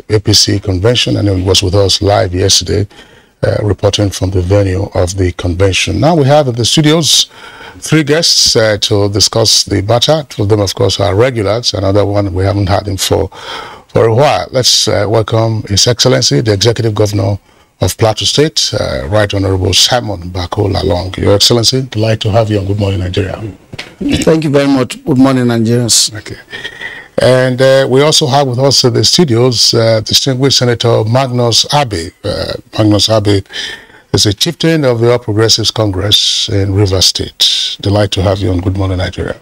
APC convention, and he was with us live yesterday, reporting from the venue of the convention. Now we have in the studios 3 guests to discuss the matter. 2 of them, of course, are regulars. Another one, we haven't had him for a while. Let's welcome His Excellency, the Executive Governor of Plateau State, Right Honorable Simon Bako Lalong. Your Excellency, delighted to have you on Good Morning Nigeria. Thank you very much. Good morning, Nigerians. Okay. And we also have with us in the studios distinguished Senator Magnus Abbey. Magnus Abbey is a chieftain of the All Progressives Congress in Rivers State. Delighted to have you on Good Morning Nigeria.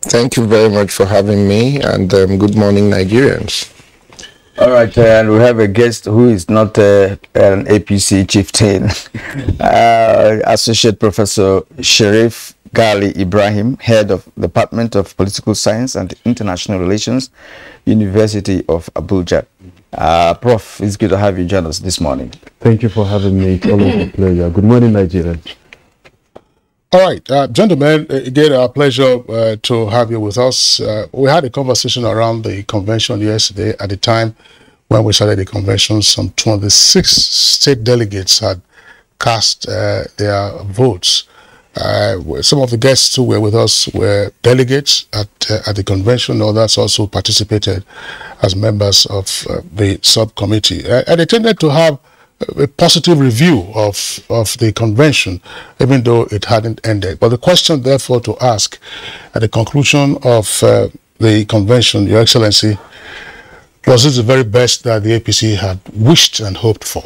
Thank you very much for having me, and good morning, Nigerians. All right, and we have a guest who is not an APC chieftain, Associate Professor Sherif Gali Ibrahim, Head of the Department of Political Science and International Relations, University of Abuja. Prof, it's good to have you join us this morning. Thank you for having me. It's always a pleasure. Good morning, Nigeria. All right, gentlemen, again, our pleasure to have you with us. We had a conversation around the convention yesterday. At the time when we started the convention, some 26 state delegates had cast their votes. Some of the guests who were with us were delegates at the convention. Others also participated as members of the subcommittee. And they tended to have a positive review of the convention, even though it hadn't ended. But the question, therefore, to ask at the conclusion of the convention, Your Excellency, was this the very best that the APC had wished and hoped for?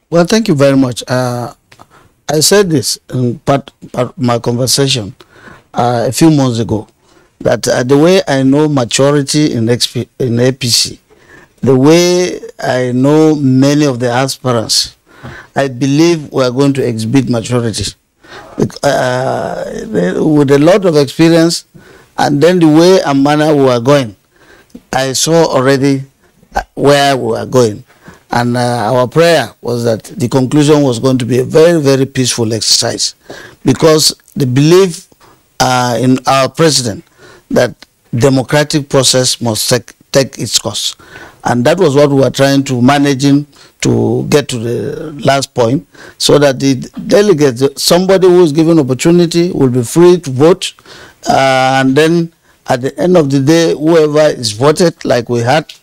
Well, thank you very much. I said this in part of my conversation a few months ago, that the way I know maturity in APC, the way I know many of the aspirants, I believe we are going to exhibit maturity. With a lot of experience, and then the way and manner we are going, I saw already where we are going. And our prayer was that the conclusion was going to be a very, very peaceful exercise, because the belief in our president that democratic process must take its course. And that was what we were trying to manage to get to the last point, so that the delegates, somebody who is given opportunity, will be free to vote. And then at the end of the day, whoever is voted, like we had,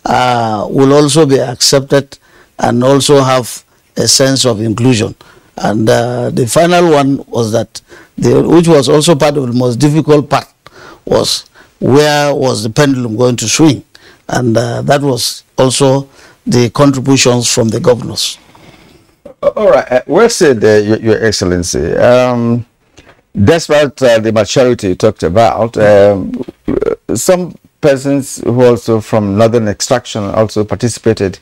will also be accepted and also have a sense of inclusion. And the final one was that, which was also part of the most difficult part, was where was the pendulum going to swing. And that was also the contributions from the governors. All right, well said, Your Excellency. Despite the maturity you talked about, some persons who also from northern extraction also participated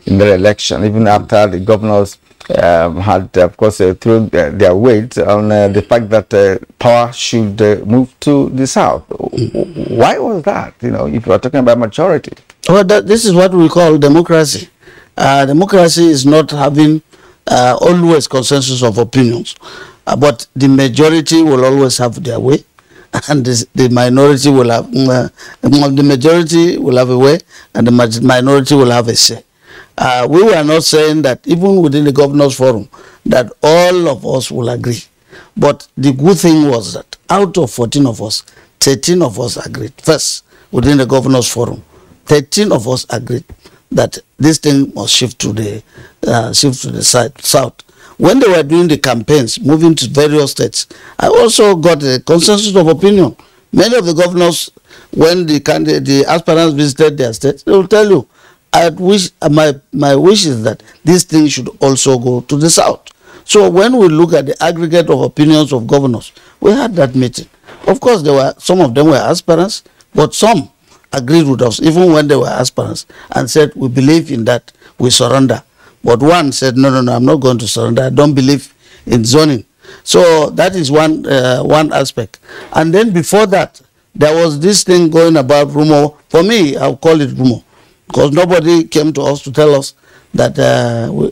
in the election, even after the governors had, of course, thrown their weight on the fact that power should move to the south. Why was that? You know, if you are talking about maturity. Well, this is what we call democracy. Democracy is not having always consensus of opinions, but the majority will always have their way, and the minority will have the majority will have a way, and the minority will have a say. We were not saying that even within the governors forum that all of us will agree, but the good thing was that out of 14 of us, 13 of us agreed. First, within the governors forum, 13 of us agreed that this thing must shift to the south. When they were doing the campaigns, moving to various states, I also got a consensus of opinion. Many of the governors, when the aspirants visited their states, they will tell you, I wish my wish is that this thing should also go to the south. So when we look at the aggregate of opinions of governors, we had that meeting. Of course, some of them were aspirants, but some agreed with us, even when they were aspirants, and said, we believe in that, we surrender. But one said, no, I'm not going to surrender. I don't believe in zoning. So that is one aspect. And then before that, there was this thing going about rumor. For me, I'll call it rumor, because nobody came to us to tell us that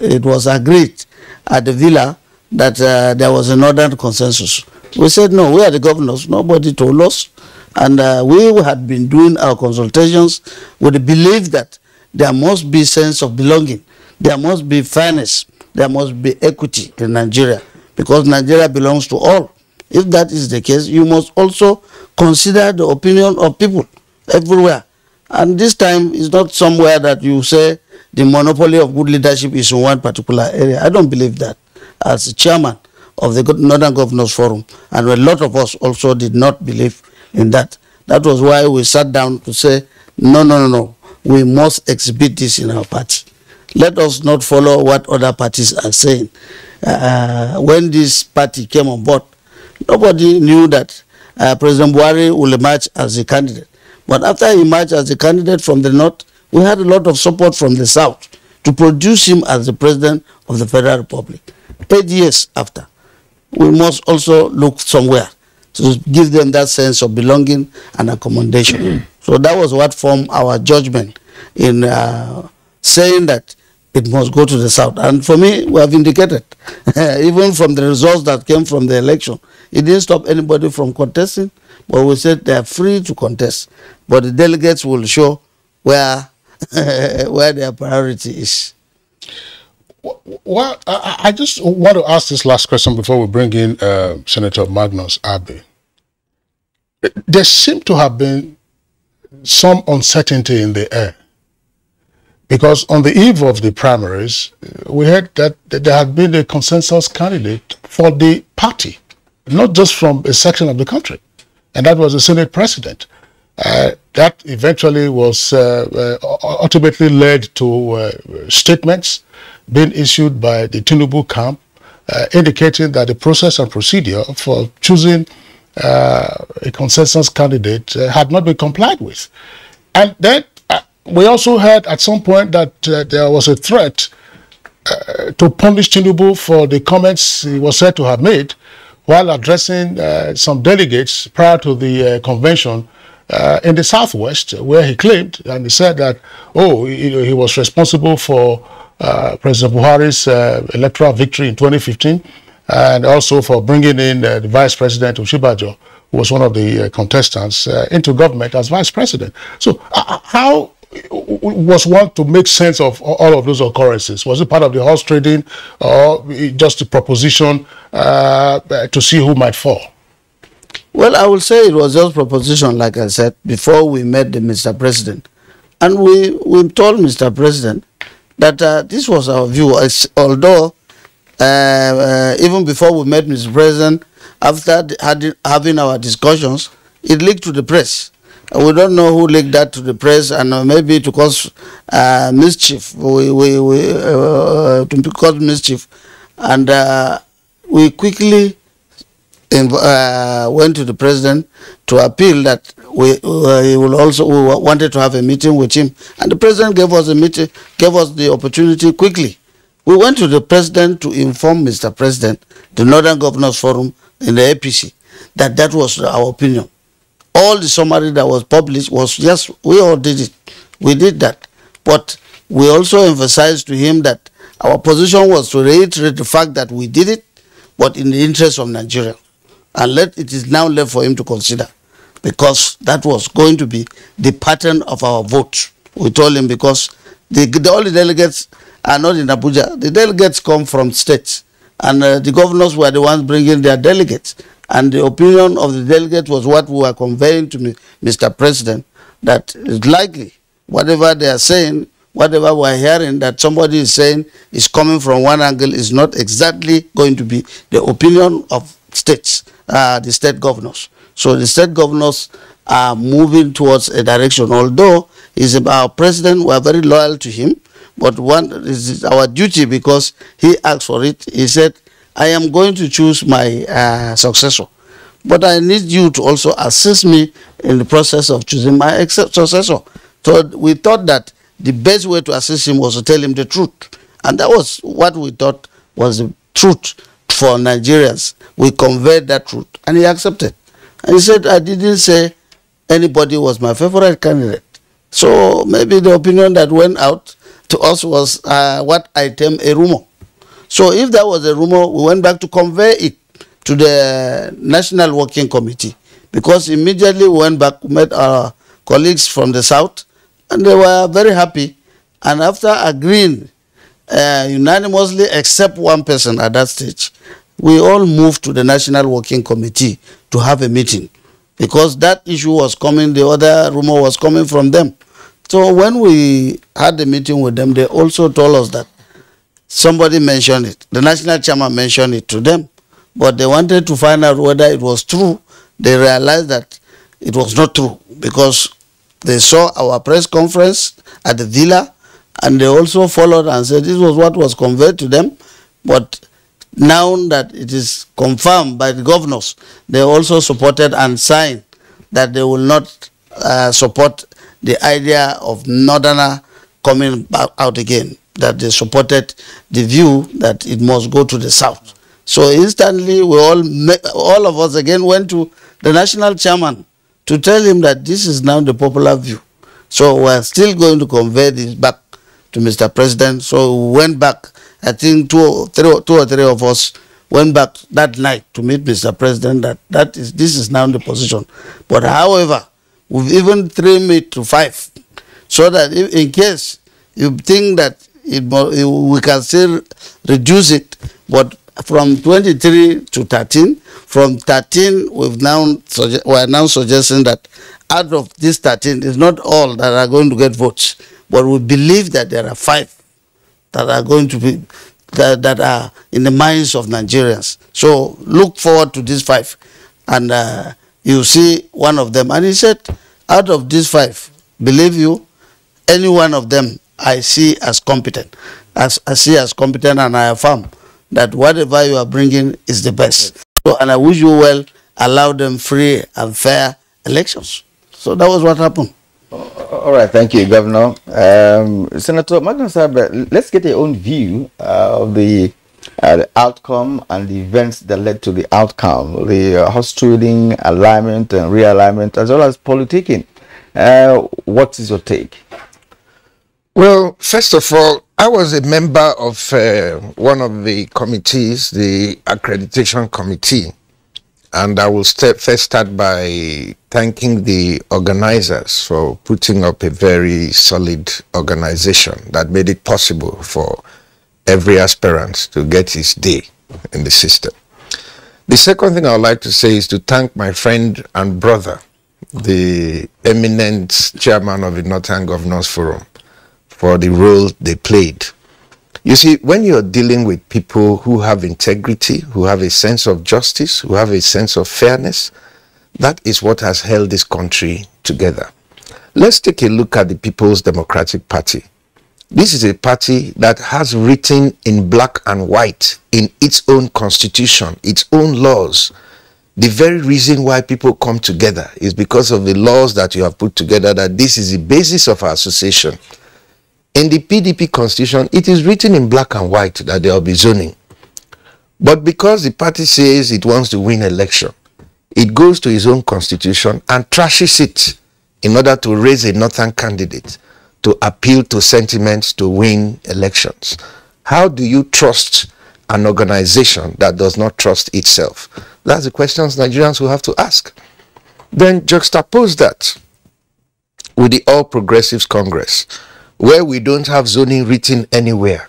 it was agreed at the villa that there was a northern consensus. We said, no, we are the governors. Nobody told us. And we had been doing our consultations with the belief that there must be sense of belonging. There must be fairness. There must be equity in Nigeria, because Nigeria belongs to all. If that is the case, you must also consider the opinion of people everywhere. And this time is not somewhere that you say the monopoly of good leadership is in one particular area. I don't believe that. As chairman of the Northern Governors Forum, and a lot of us also did not believe in that. That was why we sat down to say, no, we must exhibit this in our party. Let us not follow what other parties are saying. When this party came on board, nobody knew that President Buhari will emerge as a candidate. But after he emerged as a candidate from the north, we had a lot of support from the south to produce him as the president of the Federal Republic. 8 years after, we must also look somewhere to give them that sense of belonging and accommodation. So that was what formed our judgment in saying that it must go to the south. And for me, we have indicated, even from the results that came from the election, it didn't stop anybody from contesting, but we said they are free to contest. But the delegates will show where, where their priority is. Well, I just want to ask this last question before we bring in Senator Magnus Abbey. There seemed to have been some uncertainty in the air, because on the eve of the primaries, we heard that there had been a consensus candidate for the party, not just from a section of the country, and that was the Senate president. That eventually was ultimately led to statements being issued by the Tinubu camp, indicating that the process and procedure for choosing a consensus candidate had not been complied with. And then we also heard at some point that there was a threat to punish Tinubu for the comments he was said to have made while addressing some delegates prior to the convention in the Southwest, where he claimed, and he said that, he was responsible for President Buhari's electoral victory in 2015, and also for bringing in the Vice President Oshibajo, who was one of the contestants, into government as Vice President. So how was one to make sense of all of those occurrences? Was it part of the horse trading, or just a proposition to see who might fall? Well, I will say it was just proposition, like I said, before we met the Mr. President. And we told Mr. President that this was our view, although even before we met Mr. President, after having our discussions, it leaked to the press. We don't know who leaked that to the press, and maybe to cause mischief. To cause mischief, and we quickly went to the president to appeal that we wanted to have a meeting with him, and the president gave us a meeting, gave us the opportunity quickly. We went to the president to inform Mr. President, the Northern Governors Forum in the APC, that was our opinion. All the summary that was published was, yes, we all did it. We did that. But we also emphasized to him that our position was to reiterate the fact that we did it, but in the interest of Nigeria. And it is now left for him to consider, because that was going to be the pattern of our vote. We told him, because all the delegates are not in Abuja. The delegates come from states, and the governors were the ones bringing their delegates. And the opinion of the delegate was what we were conveying to Mr. President, that it's likely whatever they are saying, whatever we're hearing that somebody is saying is coming from one angle is not exactly going to be the opinion of states, the state governors. So the state governors are moving towards a direction, although he's our president, we are very loyal to him, but one is our duty, because he asked for it. He said, I am going to choose my successor, but I need you to also assist me in the process of choosing my successor. So we thought that the best way to assist him was to tell him the truth. And that was what we thought was the truth for Nigerians. We conveyed that truth, and he accepted. And he said, I didn't say anybody was my favorite candidate. So maybe the opinion that went out to us was what I term a rumor. So if that was a rumor, we went back to convey it to the National Working Committee, because immediately we went back, met our colleagues from the South, and they were very happy And after agreeing unanimously, except one person at that stage, we all moved to the National Working Committee to have a meeting, because that issue was coming, the other rumor was coming from them. So when we had the meeting with them, they also told us that somebody mentioned it. The national chairman mentioned it to them, but they wanted to find out whether it was true. They realized that it was not true, because they saw our press conference at the villa, and they also followed and said this was what was conveyed to them. But now that it is confirmed by the governors, they also supported and signed that they will not support the idea of Northerner coming back out again, that they supported the view that it must go to the south. So instantly, we all of us again went to the national chairman to tell him that this is now the popular view. So we're still going to convey this back to Mr. President. So we went back, I think two or three of us went back that night to meet Mr. President that this is now the position. But however, we've even trimmed it to 5, so that if, in case you think that we can still reduce it, but from 23 to 13, from 13 we are now suggesting that out of this 13, it's not all that are going to get votes, but we believe that there are 5 that are going to be that are in the minds of Nigerians. So look forward to these 5, and you see one of them. And he said, out of these 5, believe you, any one of them I see as competent. I see as competent, and I affirm that whatever you are bringing is the best. So, and I wish you well, allow them free and fair elections. So that was what happened. All right, thank you, Governor. Senator Magnus Abe, let's get your own view of the outcome and the events that led to the outcome, the horse trading, alignment and realignment, as well as politicking. What is your take? Well, first of all, I was a member of one of the committees, the accreditation committee, and I will first start by thanking the organizers for putting up a very solid organization that made it possible for every aspirant to get his day in the system. The second thing I would like to say is to thank my friend and brother, the eminent chairman of the Northern Governors Forum, for the role they played. You see, when you're dealing with people who have integrity, who have a sense of justice, who have a sense of fairness, that is what has held this country together. Let's take a look at the People's Democratic Party. This is a party that has written in black and white in its own constitution, its own laws. The very reason why people come together is because of the laws that you have put together, that this is the basis of our association. In the PDP constitution, it is written in black and white that there will be zoning. But because the party says it wants to win election, it goes to its own constitution and trashes it in order to raise a northern candidate to appeal to sentiments to win elections. How do you trust an organization that does not trust itself? That's the questions Nigerians will have to ask. Then juxtapose that with the All Progressives Congress, where we don't have zoning written anywhere,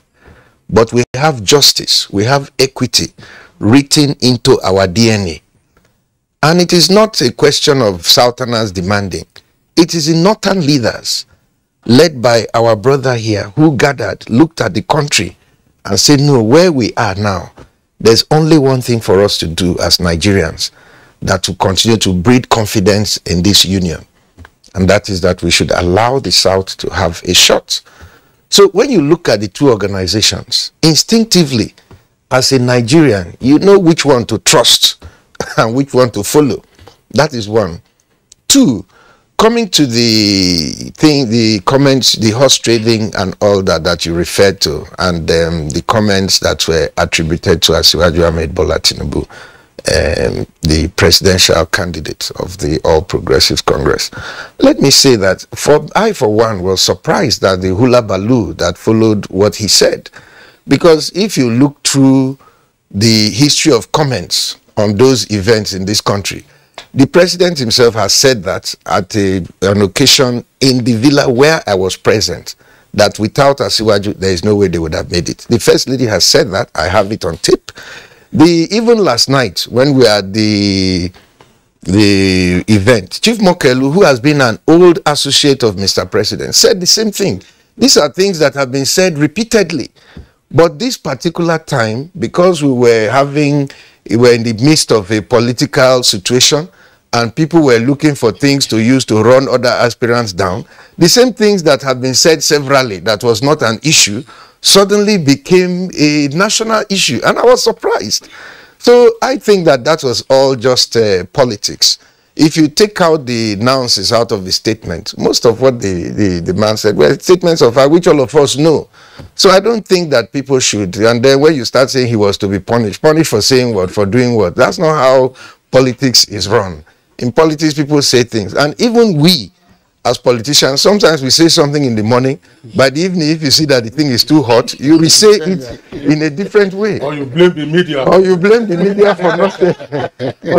but we have justice, we have equity written into our DNA. And it is not a question of Southerners demanding. It is the Northern leaders, led by our brother here, who gathered, looked at the country, and said, no, where we are now, there's only one thing for us to do as Nigerians, that to continue to breed confidence in this union. And that is that we should allow the South to have a shot. So when you look at the two organizations, instinctively, as a Nigerian, you know which one to trust and which one to follow. That is one. Two, coming to the thing, the comments, the horse trading and all that you referred to, and the comments that were attributed to Asiwaju Ahmed Bola Tinubu, the presidential candidate of the All Progressives Congress. Let me say that I, for one, was surprised at the hula baloo that followed what he said. Because if you look through the history of comments on those events in this country, the president himself has said that at an occasion in the villa where I was present, that without Asiwaju, there is no way they would have made it. The First Lady has said that. I have it on tape. Even last night, when we had the event, Chief Mokelu, who has been an old associate of Mr. President, said the same thing. These are things that have been said repeatedly. But this particular time, because we were in the midst of a political situation, and people were looking for things to use to run other aspirants down, the same things that have been said severally that was not an issue suddenly became a national issue, and I was surprised. So I think that was all just politics. If you take out the nuances out of the statement, most of what the man said were statements of which all of us know. So I don't think that people should. And then when you start saying he was to be punished for saying what, for doing what, that's not how politics is run. In politics, people say things. And even we, as politicians, sometimes we say something in the morning. By the evening, if you see that the thing is too hot, you will say it in a different way. Or you blame the media. Or you blame the media for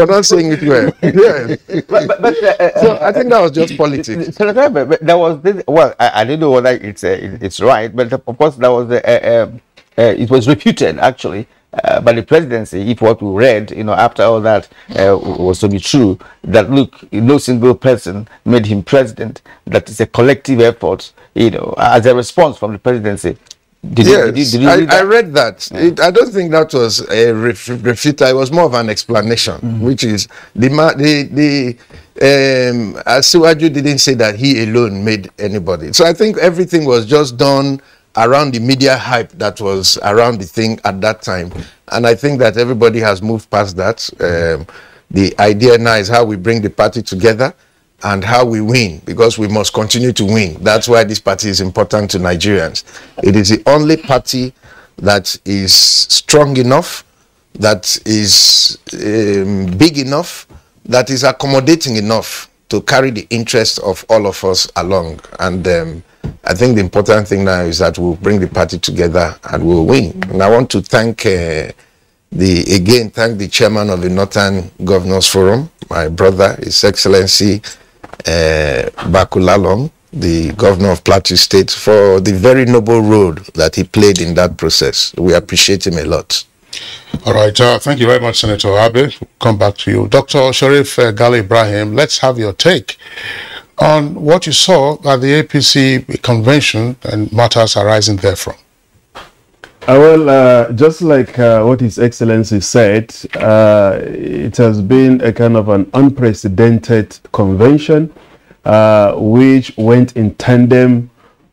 not saying it well. Yes. So I think that was just politics. But there was this, well, I don't know whether it's right, but of course there was it was refuted actually by the presidency, if what we read, after all that was to be true, that look, no single person made him president, that is a collective effort, as a response from the presidency. Did you read that? I read that. Yeah. I don't think that was a refutal. It was more of an explanation, which is Asiwaju didn't say that he alone made anybody. So I think everything was just done around the media hype that was around the thing at that time. And I think that everybody has moved past that. The idea now is how we bring the party together and how we win, because we must continue to win. That's why this party is important to Nigerians. It is the only party that is strong enough, that is big enough, that is accommodating enough to carry the interests of all of us along. And I think the important thing now is that we'll bring the party together and we'll win. And I want to thank the chairman of the Northern Governors Forum, my brother, His Excellency Bakulalong, the governor of Plateau State, for the very noble role that he played in that process. We appreciate him a lot. All right. Thank you very much, Senator Abe. We'll come back to you. Dr. Sharif Gali Ibrahim, let's have your take on what you saw at the APC convention and matters arising therefrom. Well, just like what His Excellency said, it has been a kind of an unprecedented convention which went in tandem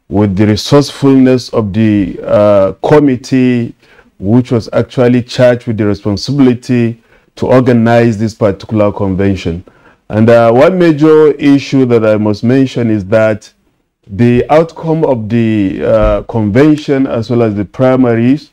with the resourcefulness of the committee which was actually charged with the responsibility to organize this particular convention. And one major issue that I must mention is that the outcome of the convention as well as the primaries,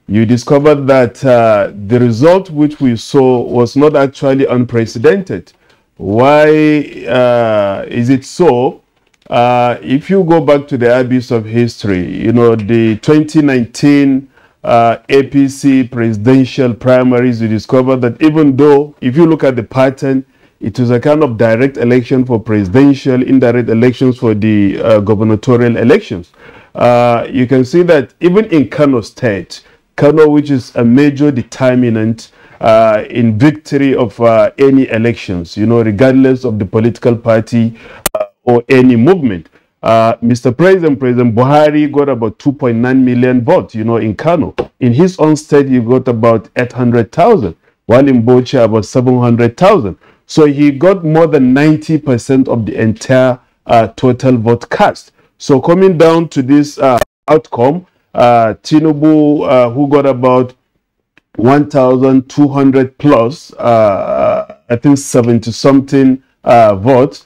you discovered that the result which we saw was not actually unprecedented. Why is it so? If you go back to the abyss of history, the 2019 APC presidential primaries, you discover that even though, if you look at the pattern, it was a kind of direct election for presidential, indirect elections for the gubernatorial elections. You can see that even in Kano State, Kano, which is a major determinant in victory of any elections, regardless of the political party or any movement. Mr. President Buhari got about 2.9 million votes, in Kano. In his own state, he got about 800,000, while in Bauchi, about 700,000. So he got more than 90% of the entire total vote cast. So coming down to this outcome, Tinubu, who got about 1,200 plus, I think 70-something votes,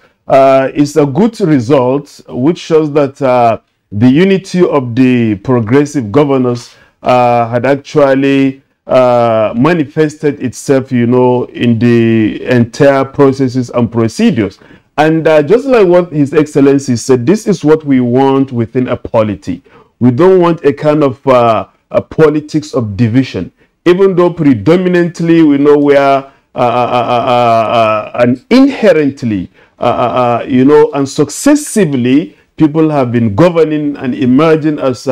is a good result, which shows that the unity of the progressive governors had actually manifested itself, in the entire processes and procedures. And just like what His Excellency said, this is what we want within a polity. We don't want a kind of a politics of division, even though predominantly we know we are and inherently, and successively, people have been governing and emerging as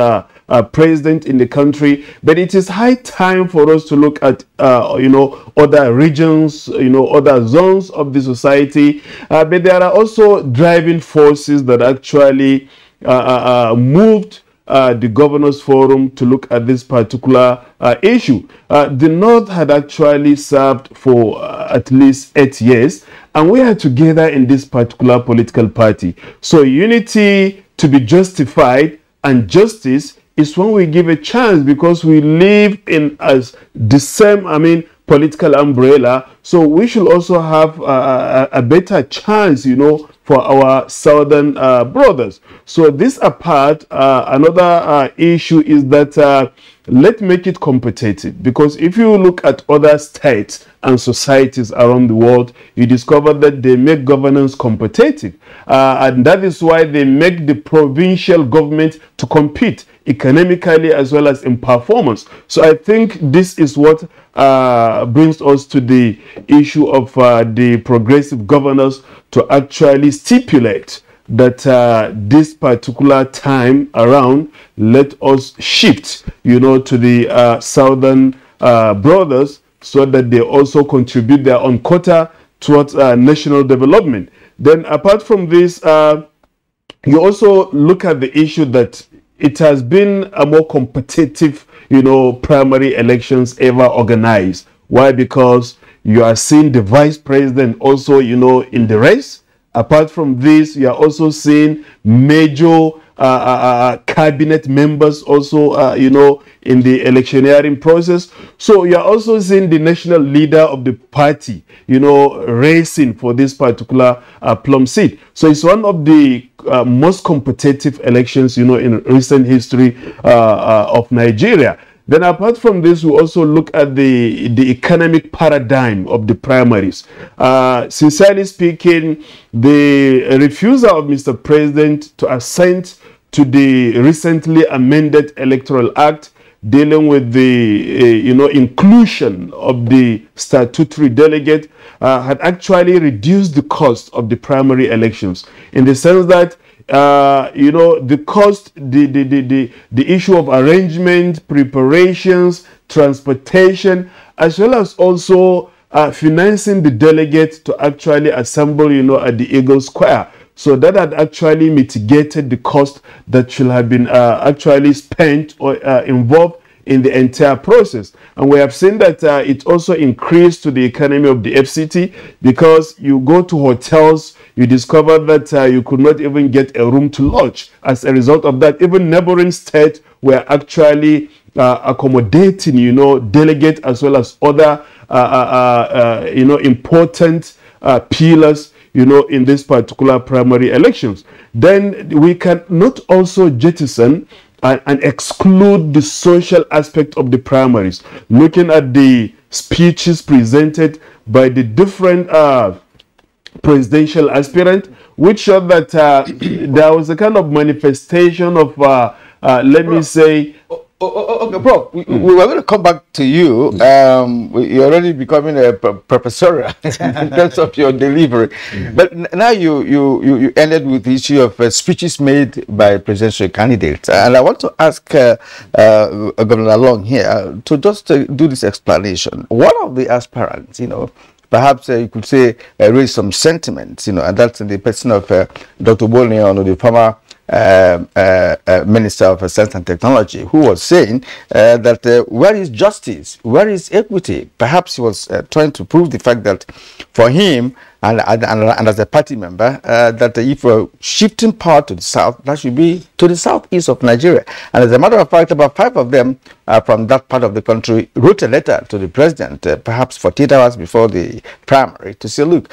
president in the country. But it is high time for us to look at, other regions, other zones of the society. But there are also driving forces that actually moved the Governors Forum to look at this particular issue. The North had actually served for at least 8 years, and we are together in this particular political party. So unity to be justified and justice is when we give a chance, because we live in as the same, political umbrella. So we should also have a better chance, for our southern brothers. So this apart, another issue is that let's make it competitive, because if you look at other states and societies around the world, you discover that they make governance competitive, and that is why they make the provincial government to compete economically as well as in performance. So I think this is what brings us to the issue of the progressive governors to actually stipulate that this particular time around, let us shift, to the southern brothers, so that they also contribute their own quota towards national development. Then apart from this, you also look at the issue that it has been a more competitive, primary elections ever organized. Why? Because you are seeing the vice president also, in the race. Apart from this, you are also seeing major cabinet members also, in the electioneering process. So you are also seeing the national leader of the party, racing for this particular plum seat. So it's one of the most competitive elections, in recent history of Nigeria. Then apart from this, we also look at the economic paradigm of the primaries. Sincerely speaking, the refusal of Mr. President to assent to the recently amended Electoral Act dealing with the inclusion of the statutory delegate had actually reduced the cost of the primary elections, in the sense that the cost, the issue of arrangement, preparations, transportation, as well as also financing the delegates to actually assemble, at the Eagle Square. So that had actually mitigated the cost that should have been actually spent or involved in the entire process. And we have seen that it also increased to the economy of the FCT, because you go to hotels, you discover that you could not even get a room to lodge. As a result of that, even neighboring states were actually accommodating, delegates as well as other, important pillars, in this particular primary elections. Then we can not also jettison and exclude the social aspect of the primaries. Looking at the speeches presented by the different presidential aspirants, which showed that there was a kind of manifestation of, let me say... Okay, Prof, we were going to come back to you. You're already becoming a professor in terms of your delivery. But now you ended with the issue of speeches made by presidential candidates. And I want to ask Governor Long here to just do this explanation. One of the aspirants, perhaps you could say raise some sentiments, and that's in the person of Dr. Bolneon, the former Minister of Science and Technology, who was saying that where is justice, where is equity? Perhaps he was trying to prove the fact that for him and as a party member, that if we're shifting power to the south, that should be to the southeast of Nigeria. And as a matter of fact, about 5 of them from that part of the country wrote a letter to the president, perhaps 48 hours before the primary, to say, look,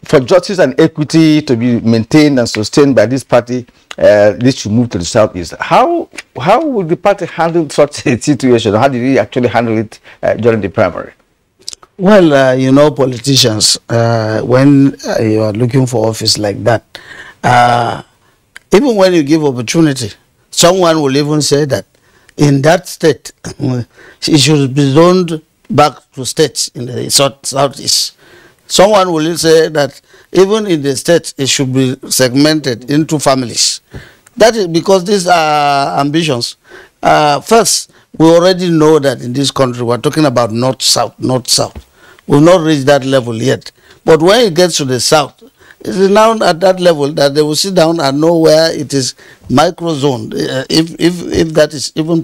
for justice and equity to be maintained and sustained by this party, this should move to the southeast. How would the party handle such a situation? How did he actually handle it during the primary? Well, politicians, when you are looking for office like that, even when you give opportunity, someone will even say that in that state, it should be zoned back to states in the southeast. Someone will say that even in the states, it should be segmented into families. That is because these are ambitions. First, we already know that in this country we're talking about north-south, north-south. We've not reached that level yet. But when it gets to the south, it is now at that level that they will sit down and know where it is micro-zoned, if that is even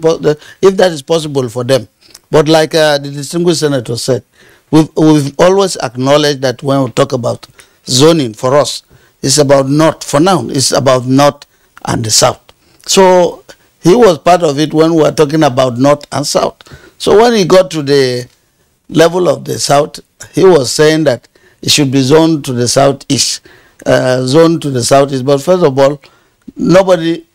if that is possible for them. But like the distinguished senator said, we've always acknowledged that when we talk about zoning for us, it's about north. For now, it's about north and the south. So he was part of it when we were talking about north and south. So when he got to the level of the south, he was saying that it should be zoned to the southeast, zoned to the southeast. But first of all, nobody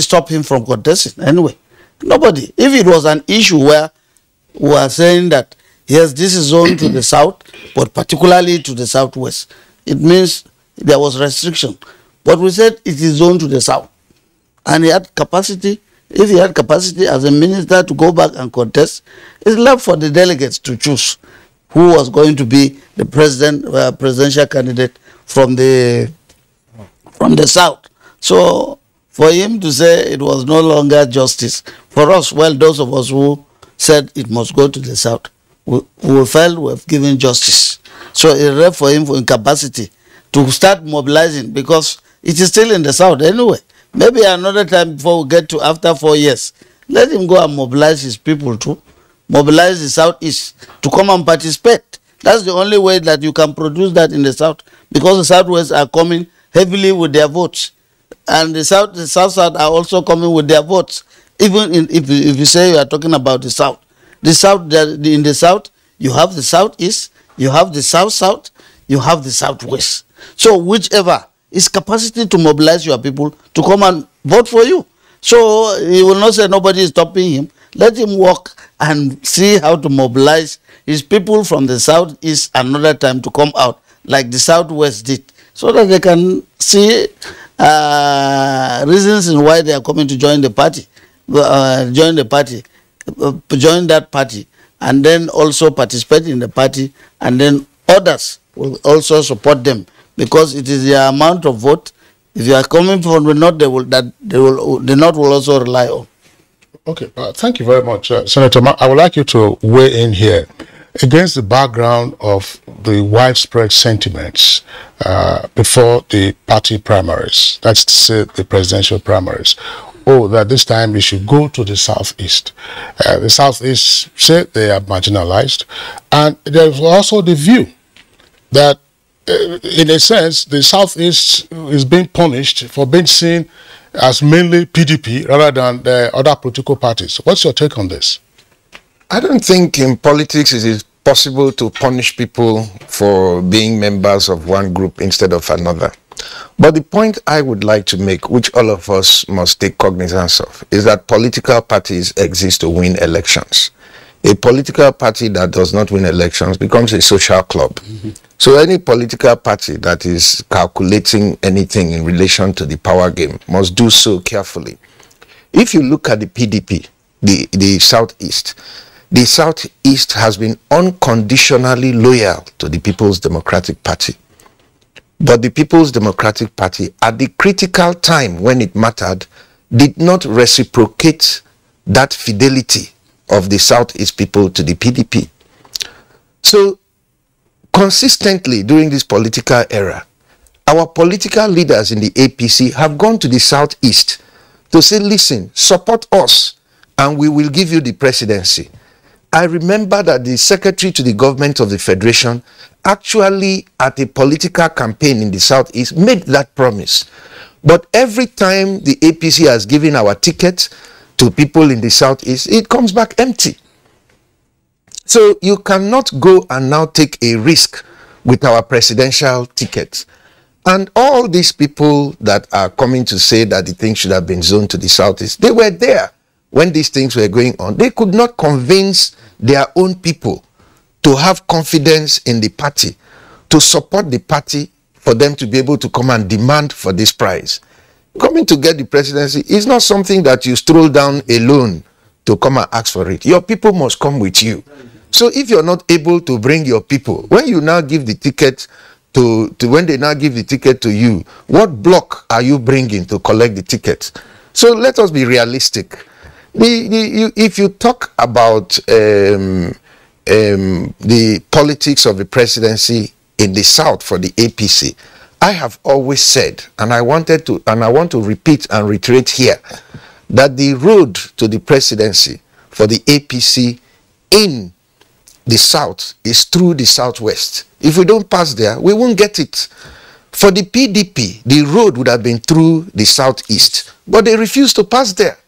stopped him from contesting anyway. Nobody. If it was an issue where we are saying that yes, this is zoned to the south, but particularly to the southwest, it means there was restriction. But we said it is zoned to the south. And he had capacity. If he had capacity as a minister to go back and contest, it's left for the delegates to choose who was going to be the presidential candidate from the south. So for him to say it was no longer justice, for us, well, those of us who said it must go to the south, we felt we have given justice. So it left for him for incapacity to start mobilizing, because it is still in the south anyway. Maybe another time before we get to after 4 years, let him go and mobilize his people too. Mobilize the southeast to come and participate. That's the only way that you can produce that in the south, because the southwest are coming heavily with their votes, and the south are also coming with their votes. Even if you say you are talking about the south, in the south you have the southeast, you have the south, you have the southwest. So whichever is capacity to mobilize your people to come and vote for you. So he will not say nobody is stopping him. Let him work and see how to mobilize his people from the southeast another time to come out like the southwest did, so that they can see reasons in why they are coming to join the party, join that party, and then also participate in the party, and then others will also support them, because it is the amount of vote. If you are coming from the north, the north will also rely on. Okay, thank you very much, Senator. I would like you to weigh in here against the background of the widespread sentiments before the party primaries, that's to say the presidential primaries. Oh, that this time we should go to the southeast. The southeast said they are marginalized, and there's also the view that in a sense, the southeast is being punished for being seen as mainly PDP rather than the other political parties. What's your take on this? I don't think in politics it is possible to punish people for being members of one group instead of another. But the point I would like to make, which all of us must take cognizance of, is that political parties exist to win elections. A political party that does not win elections becomes a social club. Mm-hmm. So any political party that is calculating anything in relation to the power game must do so carefully. If you look at the PDP, the Southeast has been unconditionally loyal to the People's Democratic Party. But the People's Democratic Party, at the critical time when it mattered, did not reciprocate that fidelity of the Southeast people to the PDP. So, consistently during this political era, our political leaders in the APC have gone to the Southeast to say, listen, support us and we will give you the presidency. I remember that the secretary to the government of the Federation actually at a political campaign in the Southeast made that promise. But every time the APC has given our tickets to people in the Southeast, it comes back empty. So you cannot go and now take a risk with our presidential tickets. And all these people that are coming to say that the thing should have been zoned to the Southeast, they were there when these things were going on. They could not convince their own people to have confidence in the party, to support the party for them to be able to come and demand for this prize. Coming to get the presidency is not something that you stroll down alone to come and ask for it. Your people must come with you. So if you're not able to bring your people, when you now give the ticket to when they now give the ticket to you, what block are you bringing to collect the ticket? So let us be realistic. If you talk about the politics of the presidency in the South for the APC, I have always said, and I want to repeat and reiterate here, that the road to the presidency for the APC in the South is through the Southwest. If we don't pass there, we won't get it. For the PDP, the road would have been through the Southeast, but they refuse to pass there.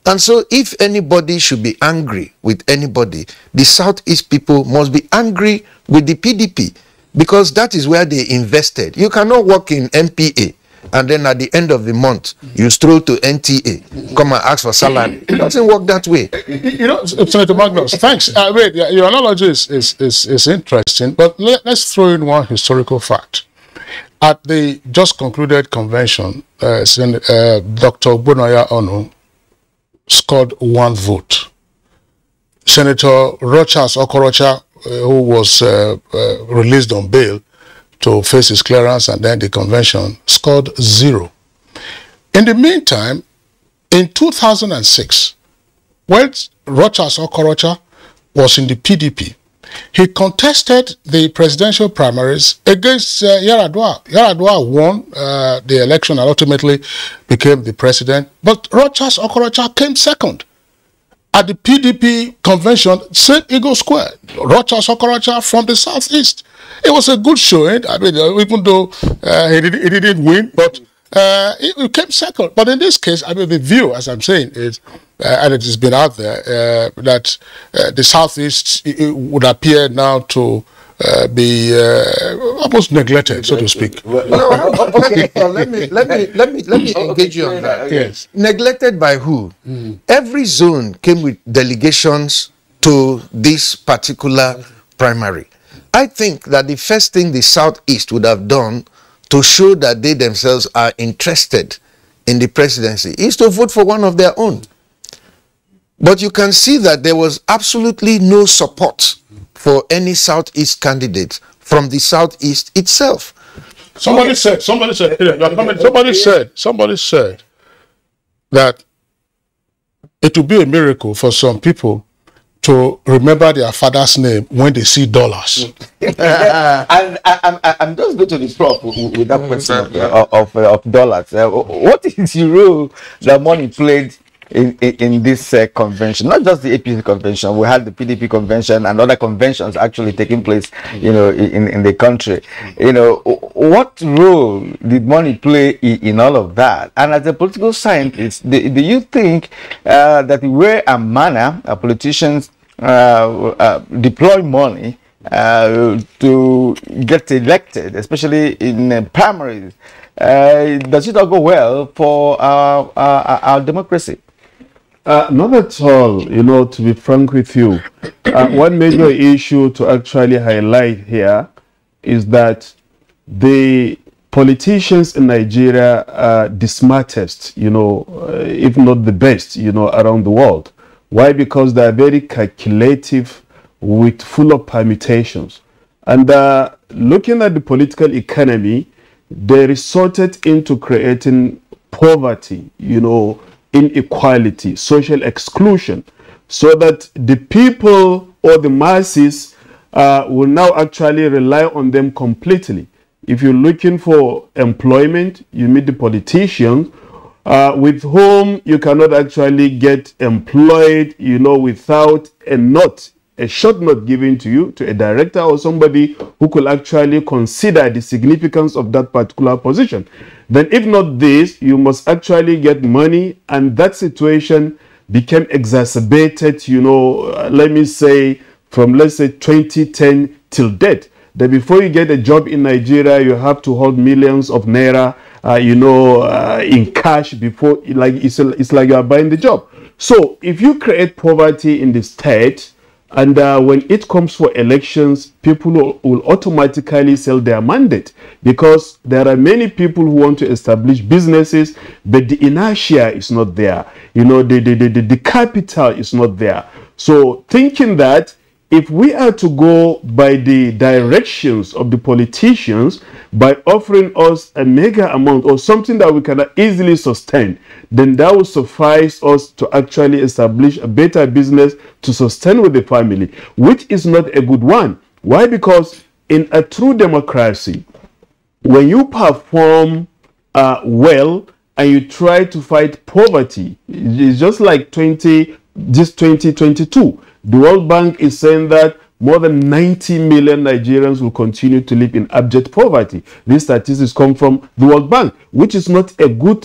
And so if anybody should be angry with anybody, the Southeast people must be angry with the PDP, because that is where they invested. You cannot work in MPA and then at the end of the month, you stroll to NTA, come and ask for salary. It doesn't work that way. You know, Senator Magnus, thanks. Wait, your analogy is interesting, but let's throw in one historical fact. At the just concluded convention, Dr. Ogbonnaya Onu scored 1 vote. Senator Rochas Okorocha, who was released on bail to face his clearance and then the convention, scored 0. In the meantime, in 2006, when Rochas Okorocha was in the PDP, he contested the presidential primaries against Yar'Adua. Yar'Adua won the election and ultimately became the president, but Rochas Okorocha came second. At the PDP convention, same Eagle Square, Rochas Okorocha from the Southeast. It was a good showing. I mean, even though he didn't win, but he came second. But in this case, I mean, the view, as I'm saying, is, and it has been out there, that the Southeast would appear now to be almost neglected, so to speak. Okay, well, let me engage you on that. Yes. Neglected by who? Every zone came with delegations to this particular primary. I think that the first thing the Southeast would have done to show that they themselves are interested in the presidency is to vote for one of their own. But you can see that there was absolutely no support for any Southeast candidate from the Southeast itself. Somebody said that it would be a miracle for some people to remember their father's name when they see dollars. And I'm just going to the prof with that question of dollars. What is the role that money played in this convention? Not just the APC convention. We had the PDP convention and other conventions actually taking place, you know, in the country. You know, what role did money play in all of that? And as a political scientist, do you think that the way and manner politicians deploy money to get elected, especially in primaries, does it all go well for our democracy? Not at all, you know, to be frank with you. One major issue to actually highlight here is that the politicians in Nigeria are the smartest, you know, if not the best, you know, around the world. Why? Because they are very calculative, with full of permutations. And looking at the political economy, they resorted into creating poverty, you know, inequality, social exclusion, so that the people or the masses will now actually rely on them completely. If you're looking for employment, you meet the politicians with whom you cannot actually get employed, you know, without a short note given to you, to a director or somebody who could actually consider the significance of that particular position. Then if not this, you must actually get money, and that situation became exacerbated, you know, let me say from, let's say, 2010 till date. That before you get a job in Nigeria, you have to hold millions of naira, you know, in cash before, like, it's like you are buying the job. So if you create poverty in the state, and when it comes for elections, people will automatically sell their mandate, because there are many people who want to establish businesses, but the inertia is not there. You know, the capital is not there. So thinking that if we are to go by the directions of the politicians, by offering us a mega amount or something that we can easily sustain, then that will suffice us to actually establish a better business to sustain with the family, which is not a good one. Why? Because in a true democracy, when you perform well and you try to fight poverty, it's just like 2022. The World Bank is saying that more than 90 million Nigerians will continue to live in abject poverty. These statistics come from the World Bank, which is not a good,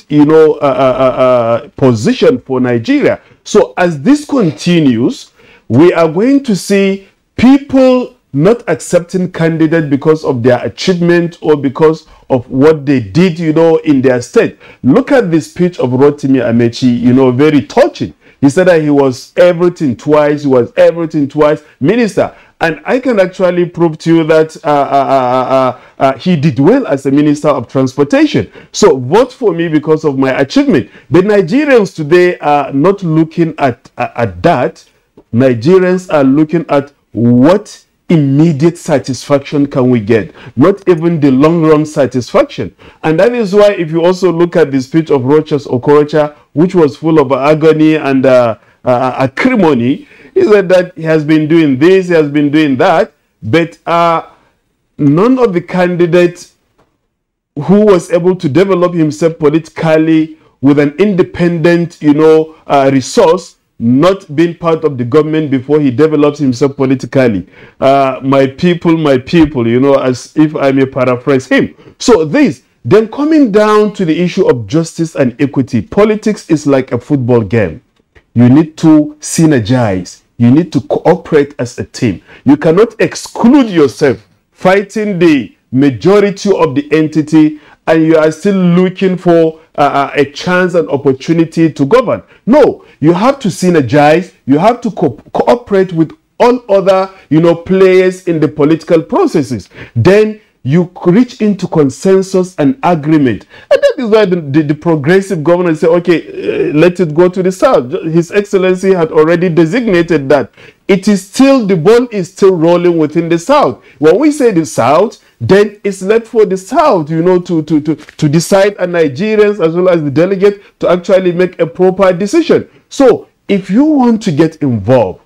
position for Nigeria. So as this continues, we are going to see people not accepting candidates because of their achievement or because of what they did, in their state. Look at the speech of Rotimi Amechi, very touching. He said that he was everything twice, minister. And I can actually prove to you that he did well as a minister of transportation. So vote for me because of my achievement. The Nigerians today are not looking at that. Nigerians are looking at what immediate satisfaction can we get, not even the long-run satisfaction. And that is why if you also look at the speech of Rochas Okorocha, which was full of agony and acrimony, he said that he has been doing this, he has been doing that, but none of the candidates who was able to develop himself politically with an independent, resource, not being part of the government before he develops himself politically. My people, as if I may paraphrase him. So then coming down to the issue of justice and equity, politics is like a football game. You need to synergize. You need to cooperate as a team. You cannot exclude yourself fighting the majority of the entity and you are still looking for a chance and opportunity to govern. No, you have to synergize. You have to cooperate with all other, players in the political processes. Then you reach into consensus and agreement. And that is why the progressive governors say, okay, let it go to the South. His Excellency had already designated that. It is still, the ball is still rolling within the South. When we say the South, then it's left for the South, to decide, and Nigerians as well as the delegate to actually make a proper decision. So if you want to get involved,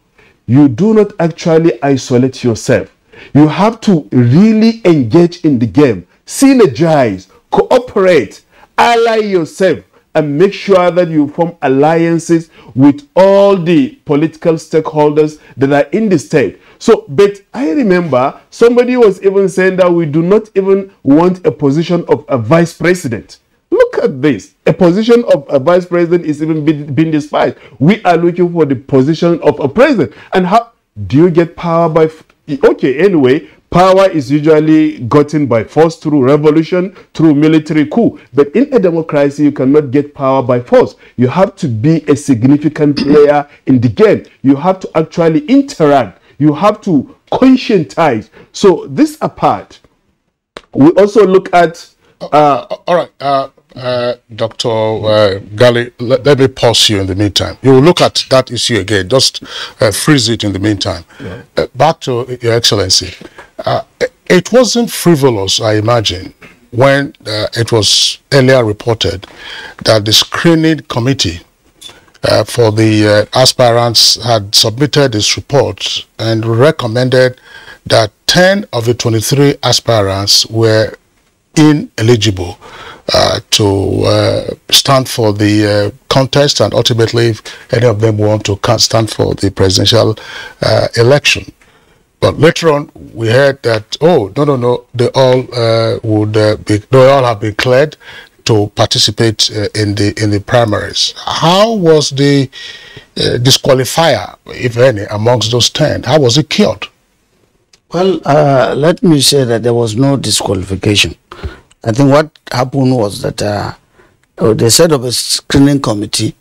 you do not actually isolate yourself. You have to really engage in the game, synergize, cooperate, ally yourself, and make sure that you form alliances with all the political stakeholders that are in the state. So, but I remember somebody was even saying that we do not even want a position of a vice president. Look at this. A position of a vice president is even being despised. We are looking for the position of a president. And how do you get power by... Okay, anyway, power is usually gotten by force, through revolution, through military coup. But in a democracy, you cannot get power by force. You have to be a significant player in the game. You have to actually interact. You have to conscientize. So this apart, we also look at... all right, Dr. Gali, let me pause you in the meantime. You will look at that issue again. Just freeze it in the meantime. Yeah. Back to Your Excellency. It wasn't frivolous, I imagine, when it was earlier reported that the screening committee for the aspirants had submitted its report and recommended that 10 of the 23 aspirants were ineligible to stand for the contest, and ultimately if any of them want to stand for the presidential election. But later on we heard that, oh, no, they all they all have been cleared to participate in the primaries. How was the disqualifier, if any, amongst those 10? How was it cured? Well, let me say that there was no disqualification. I think what happened was that they set up a screening committee,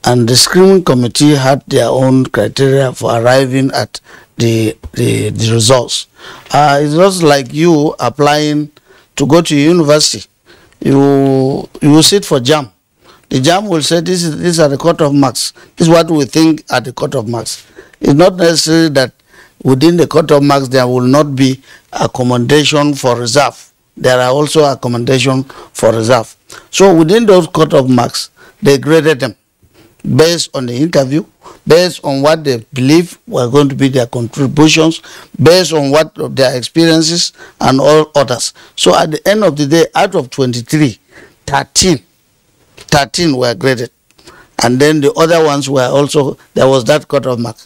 and the screening committee had their own criteria for arriving at the results. It's just like you applying to go to university. You sit for JAM. The JAM will say these are the cut-off marks. This is what we think are the cut-off marks. It's not necessary that within the cut-off marks, there will not be accommodation for reserve. There are also accommodation for reserve. So within those cut-off marks, they graded them based on the interview, based on what they believe were going to be their contributions, based on what their experiences and all others. So at the end of the day, out of 23, 13 were graded. And then the other ones were also, there was that cut-off mark,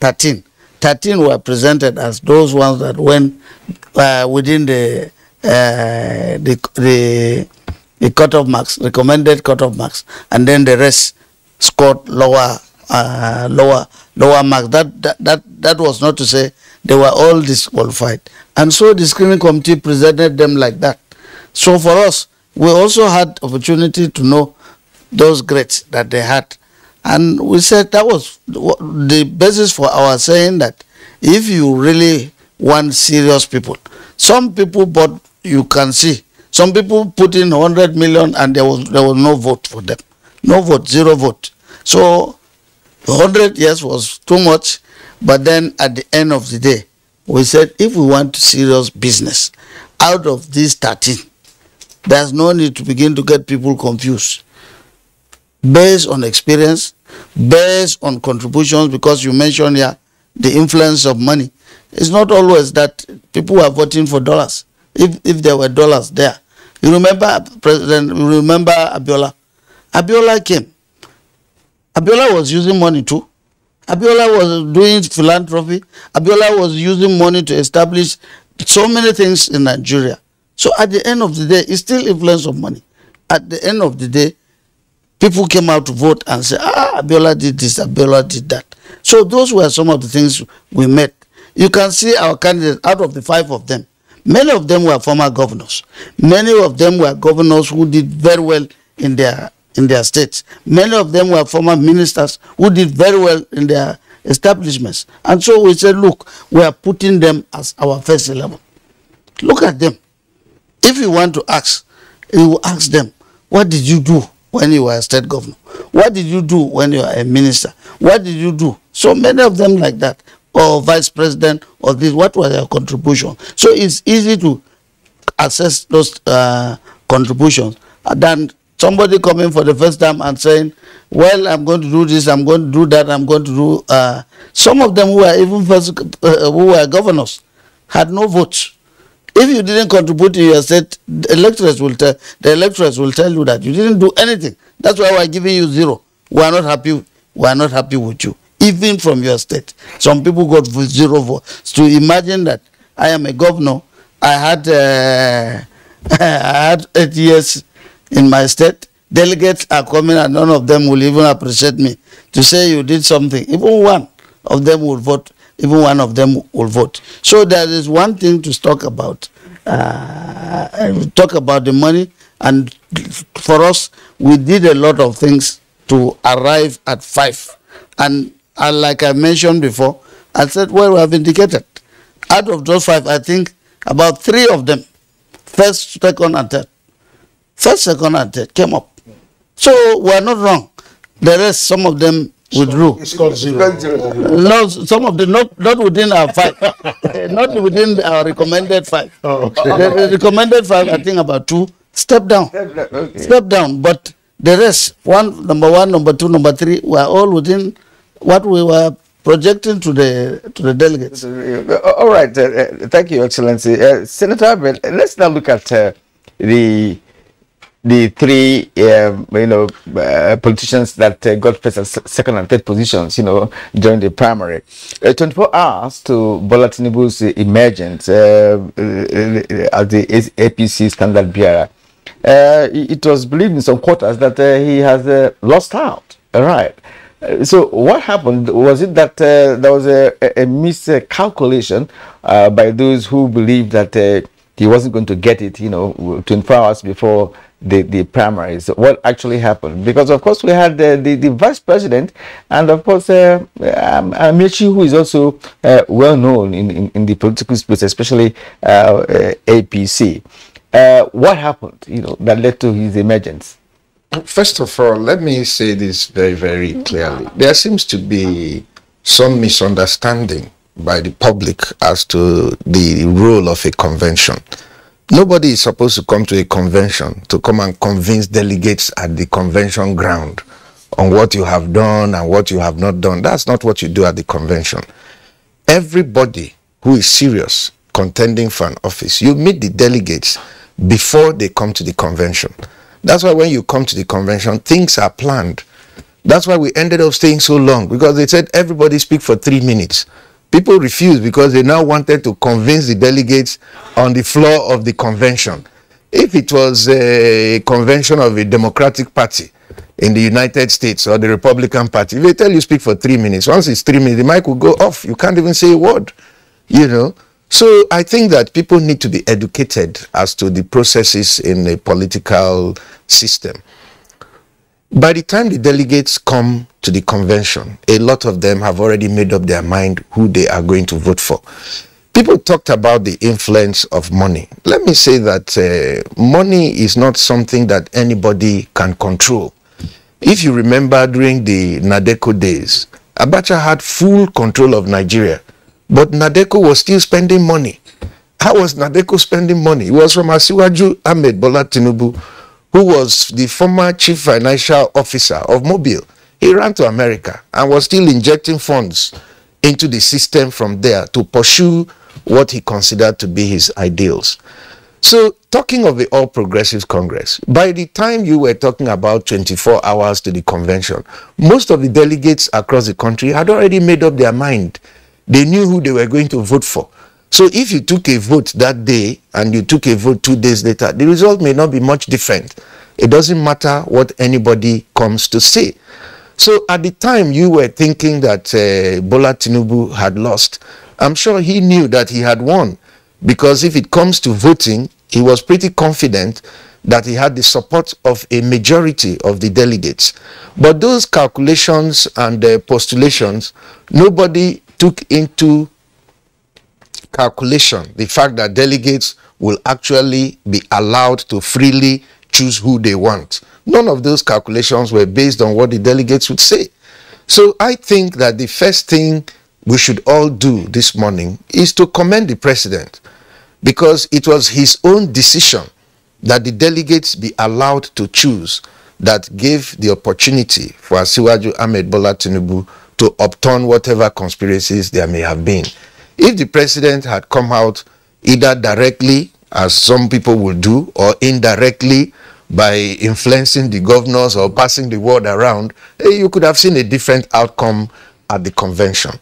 13. 13 were presented as those ones that went within the cut-off marks, recommended cut-off marks, and then the rest scored lower marks. That was not to say they were all disqualified. And so the screening committee presented them like that. So for us, we also had opportunity to know those grades that they had. And we said that was the basis for our saying that if you really want serious people, some people, but you can see, some people put in 100 million and there was no vote for them. No vote, 0 vote. So 100 years was too much, but then at the end of the day, we said if we want serious business, out of these 13, there's no need to begin to get people confused. Based on experience, based on contributions, because you mentioned here the influence of money. It's not always that people are voting for dollars. If there were dollars there. You remember Abiola? Abiola came. Abiola was using money too. Abiola was doing philanthropy. Abiola was using money to establish so many things in Nigeria. So at the end of the day, it's still influence of money. At the end of the day, people came out to vote and said, Abiola did this, Abiola did that. So those were some of the things we met. You can see our candidates, out of the 5 of them, many of them were former governors. Many of them were governors who did very well in their states. Many of them were former ministers who did very well in their establishments. And so we said, look, we are putting them as our first 11. Look at them. If you want to ask, you will ask them, what did you do when you were a state governor? What did you do when you were a minister? What did you do? So many of them like that, or vice president, or this, what was their contribution? So it's easy to assess those contributions than somebody coming for the first time and saying, well, I'm going to do this, I'm going to do that, I'm going to do... some of them who were even who were governors had no votes. If you didn't contribute to your state, the electors will tell you that you didn't do anything. That's why we're giving you 0. We are not happy. We are not happy with you, even from your state. Some people got 0 votes. So imagine that I am a governor. I had 8 years in my state. Delegates are coming, and none of them will even appreciate me to say you did something. Even one of them will vote. Even one of them will vote. So there is one thing to talk about. Talk about the money, and for us, we did a lot of things to arrive at 5. And like I mentioned before, I said, well, we have indicated. Out of those 5, I think about 3 of them, first, second, and third. First, second, and third came up. So we are not wrong. The rest, some of them withdrew. It's called 0. No, some of them not within our 5, not within our recommended 5. Oh, okay. The recommended 5, I think about 2 step down. Okay. Step down, but the rest, number 1, number 2, number 3, were all within what we were projecting to the delegates. All right, thank you, Excellency. Senator Abel, let's now look at the 3 politicians that got first and second and third positions, during the primary. 24 hours to Bola Tinubu's emergence as the APC standard bearer. It was believed in some quarters that he has lost out. All right. So what happened? Was it that there was a miscalculation by those who believed that he wasn't going to get it, 24 hours before the primaries? What actually happened? Because of course we had the vice president, and of course Amaechi, who is also well known in the political space, especially APC. What happened, that led to his emergence? First of all, let me say this very, very clearly. There seems to be some misunderstanding by the public as to the role of a convention. Nobody is supposed to come to a convention to come and convince delegates at the convention ground on what you have done and what you have not done. That's not what you do at the convention. Everybody who is serious contending for an office, you meet the delegates before they come to the convention. That's why when you come to the convention, things are planned. That's why we ended up staying so long, because they said everybody speak for 3 minutes. People refused because they now wanted to convince the delegates on the floor of the convention. If it was a convention of a Democratic Party in the United States or the Republican Party, if they tell you speak for 3 minutes, once it's 3 minutes, the mic will go off. You can't even say a word, you know. So I think that people need to be educated as to the processes in a political system. By the time the delegates come to the convention, a lot of them have already made up their mind who they are going to vote for. People talked about the influence of money. Let me say that money is not something that anybody can control. If you remember during the Nadeko days, Abacha had full control of Nigeria, but Nadeko was still spending money. How was Nadeko spending money? It was from Asiwaju Ahmed Bola Tinubu, who was the former chief financial officer of Mobile. He ran to America and was still injecting funds into the system from there to pursue what he considered to be his ideals. So, talking of the All Progressives Congress, by the time you were talking about 24 hours to the convention, most of the delegates across the country had already made up their mind. They knew who they were going to vote for. So if you took a vote that day and you took a vote 2 days later, the result may not be much different. It doesn't matter what anybody comes to say. So at the time you were thinking that Bola Tinubu had lost, I'm sure he knew that he had won, because if it comes to voting, he was pretty confident that he had the support of a majority of the delegates. But those calculations and postulations, nobody took into calculation the fact that delegates will actually be allowed to freely choose who they want. None of those calculations were based on what the delegates would say. So I think that the first thing we should all do this morning is to commend the president, because it was his own decision that the delegates be allowed to choose that gave the opportunity for Asiwaju Ahmed Bola Tinubu to upturn whatever conspiracies there may have been. If the president had come out either directly, as some people will do, or indirectly by influencing the governors or passing the word around, you could have seen a different outcome at the convention.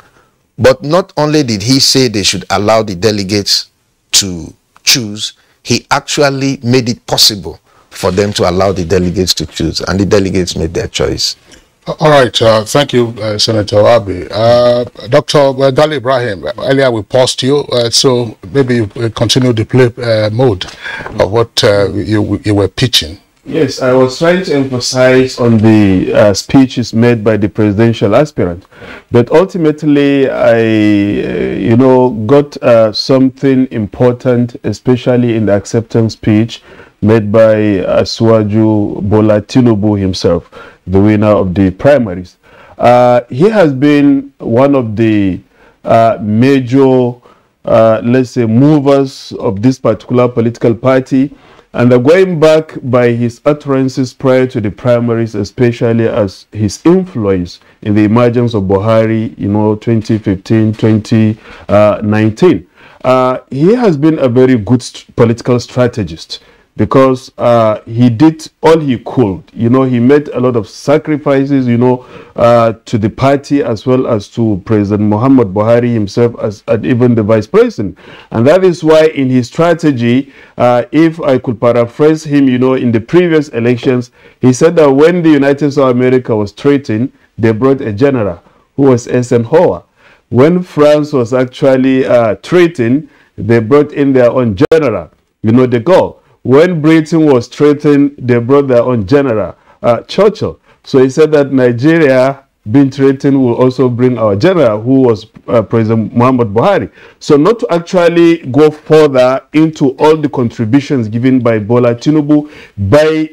But not only did he say they should allow the delegates to choose, he actually made it possible for them to allow the delegates to choose, and the delegates made their choice. All right, thank you, Senator Abi. Dr. Gali Ibrahim, earlier we paused you, so maybe you continue the play mode of what you were pitching. Yes, I was trying to emphasize on the speeches made by the presidential aspirant, but ultimately I, got something important, especially in the acceptance speech made by Asiwaju Bola Tinubu himself, the winner of the primaries. He has been one of the major, let's say, movers of this particular political party. And going back by his utterances prior to the primaries, especially as his influence in the emergence of Buhari, 2015, 2019. He has been a very good political strategist, because he did all he could. He made a lot of sacrifices, to the party as well as to President Muhammad Buhari himself, and even the vice president. And that is why in his strategy, if I could paraphrase him, in the previous elections, he said that when the United States of America was threatened, they brought a general who was Eisenhower. When France was actually threatened, they brought in their own general, de Gaulle. When Britain was threatened, they brought their own general, Churchill. So he said that Nigeria, being threatened, will also bring our general, who was President Muhammad Buhari. So not to actually go further into all the contributions given by Bola Tinubu, by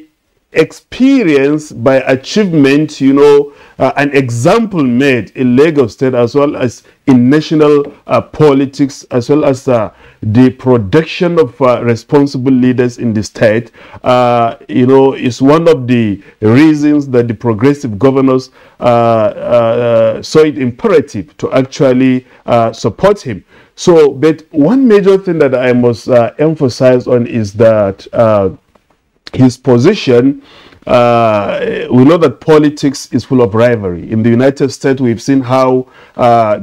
experience by achievement, you know, an example made in Lagos State as well as in national politics, as well as the production of responsible leaders in the state, you know, is one of the reasons that the progressive governors saw it imperative to actually support him. So, but one major thing that I must emphasize on is that his position, we know that politics is full of rivalry. In the United States, we've seen how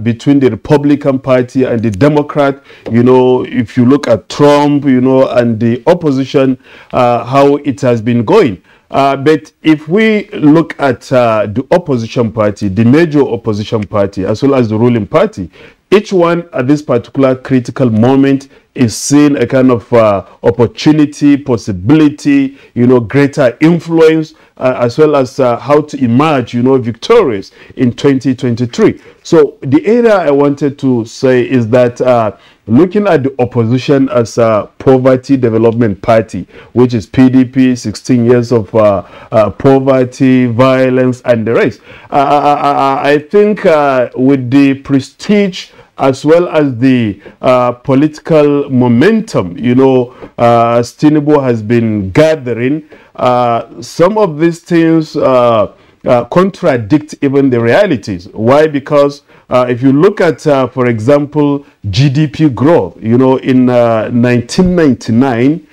between the Republican Party and the Democrat, you know, if you look at Trump, you know, and the opposition, how it has been going. But if we look at the opposition party, the major opposition party, as well as the ruling party, each one at this particular critical moment is seeing a kind of opportunity, possibility, you know, greater influence, as well as how to emerge, you know, victorious in 2023. So the area I wanted to say is that looking at the opposition as a poverty development party, which is PDP, 16 years of poverty, violence, and the rest, I think with the prestige as well as the political momentum, you know, Tinubu has been gathering, some of these things contradict even the realities. Why? Because if you look at, for example, GDP growth, you know, in 1999,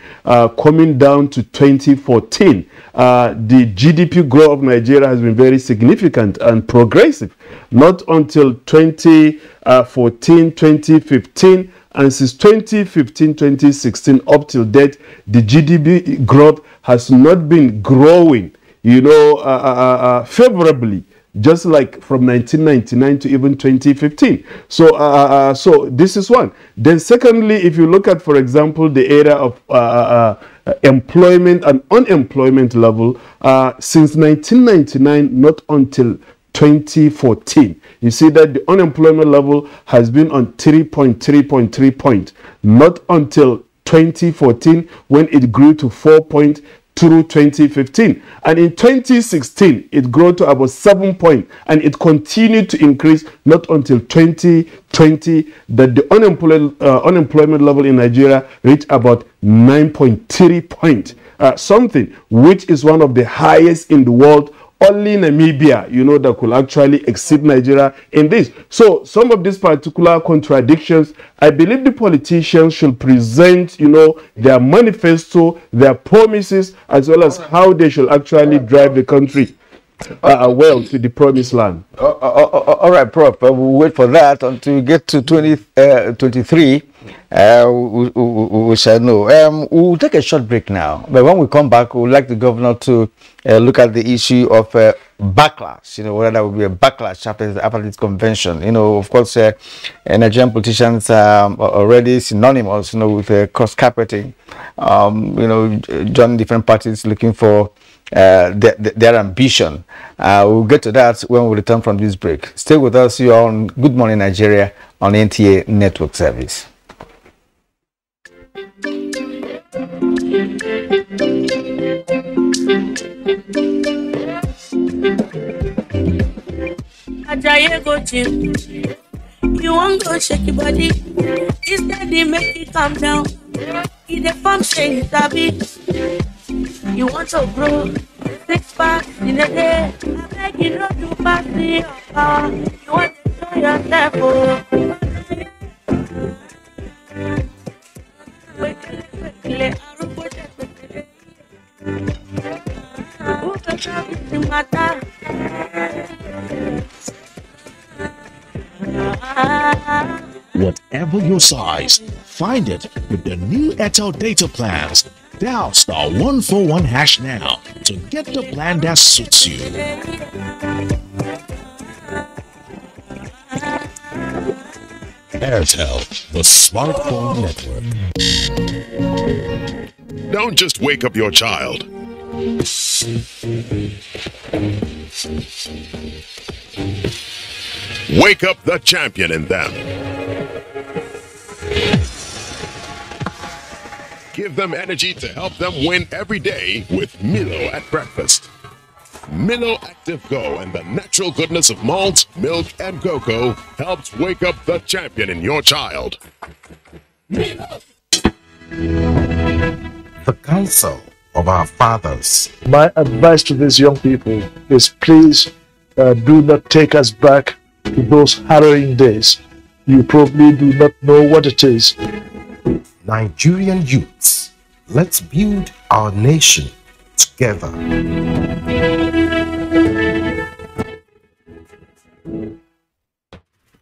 coming down to 2014, the GDP growth of Nigeria has been very significant and progressive. Not until 2014, 2015, and since 2015, 2016 up till date, the GDP growth has not been growing, you know, favorably, just like from 1999 to even 2015. So, so this is one. Then secondly, if you look at, for example, the area of employment and unemployment level, since 1999, not until 2014, you see that the unemployment level has been on 3.3 points, not until 2014 when it grew to 4 points through 2015, and in 2016 it grew to about 7 points, and it continued to increase not until 2020 that the unemployment level in Nigeria reached about 9.3 points, something which is one of the highest in the world. Only Namibia, you know, that could actually exceed Nigeria in this. So some of these particular contradictions, I believe the politicians should present, you know, their manifesto, their promises, as well as how they should actually drive the country well to the promised land. All right, Prof. We'll wait for that until we get to 2023. We shall know. We'll take a short break now, but when we come back, we would like the governor to look at the issue of backlash. You know, whether there will be a backlash after this convention. You know, of course, Nigerian politicians are already synonymous, you know, with cross-carpeting. You know, joining different parties looking for their ambition. We'll get to that when we return from this break. Stay with us. You are on Good Morning Nigeria on NTA Network Service. Ajaye go gym. You want go shake your body. Instead they make it calm down. In the farm say it's a bit. You want to grow 6 packs in a day. I beg you not to pass me up. You want to show yourself. Oh. Whatever your size, find it with the new Airtel data plans. Dial *141# now to get the plan that suits you. Airtel, the smartphone network. Don't just wake up your child. Wake up the champion in them. Give give them energy to help them win every day with Milo at breakfast. Milo Active Go and the natural goodness of malt, milk, and cocoa helps wake up the champion in your child. Milo. The counsel of our fathers. My advice to these young people is please do not take us back to those harrowing days. You probably do not know what it is. Nigerian youths, let's build our nation together.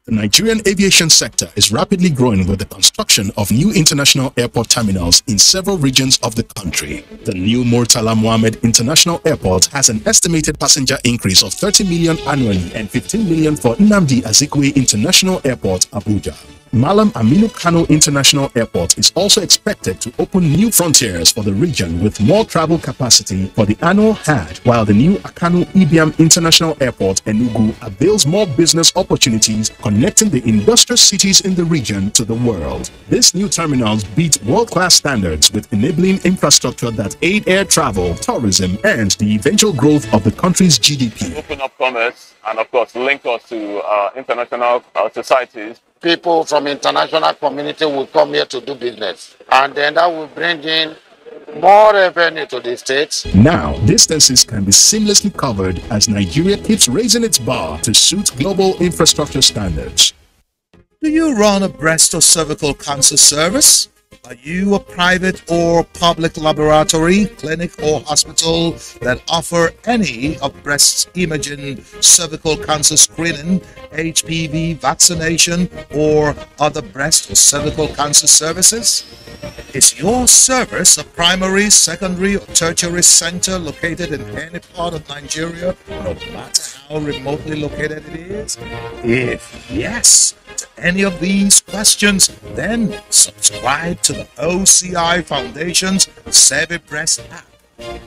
The Nigerian aviation sector is rapidly growing with the construction of new international airport terminals in several regions of the country. The new Murtala Mohammed International Airport has an estimated passenger increase of 30 million annually and 15 million for Nnamdi Azikiwe International Airport, Abuja. Malam Aminu Kano International Airport is also expected to open new frontiers for the region with more travel capacity for the annual Hajj, while the new Akanu Ibiam International Airport, Enugu, avails more business opportunities connecting the industrial cities in the region to the world. These new terminals beat world-class standards with enabling infrastructure that aid air travel, tourism, and the eventual growth of the country's GDP. Open up commerce and, of course, link us to international societies. People from international community will come here to do business, and then that will bring in more revenue to the states. Now, distances can be seamlessly covered as Nigeria keeps raising its bar to suit global infrastructure standards. Do you run a breast or cervical cancer service? Are you a private or public laboratory, clinic or hospital that offer any of breast imaging, cervical cancer screening, HPV vaccination, or other breast or cervical cancer services? Is your service a primary, secondary, or tertiary center located in any part of Nigeria, no matter how remotely located it is? If yes to any of these questions, then subscribe to the OCI Foundation's Savvy Breast app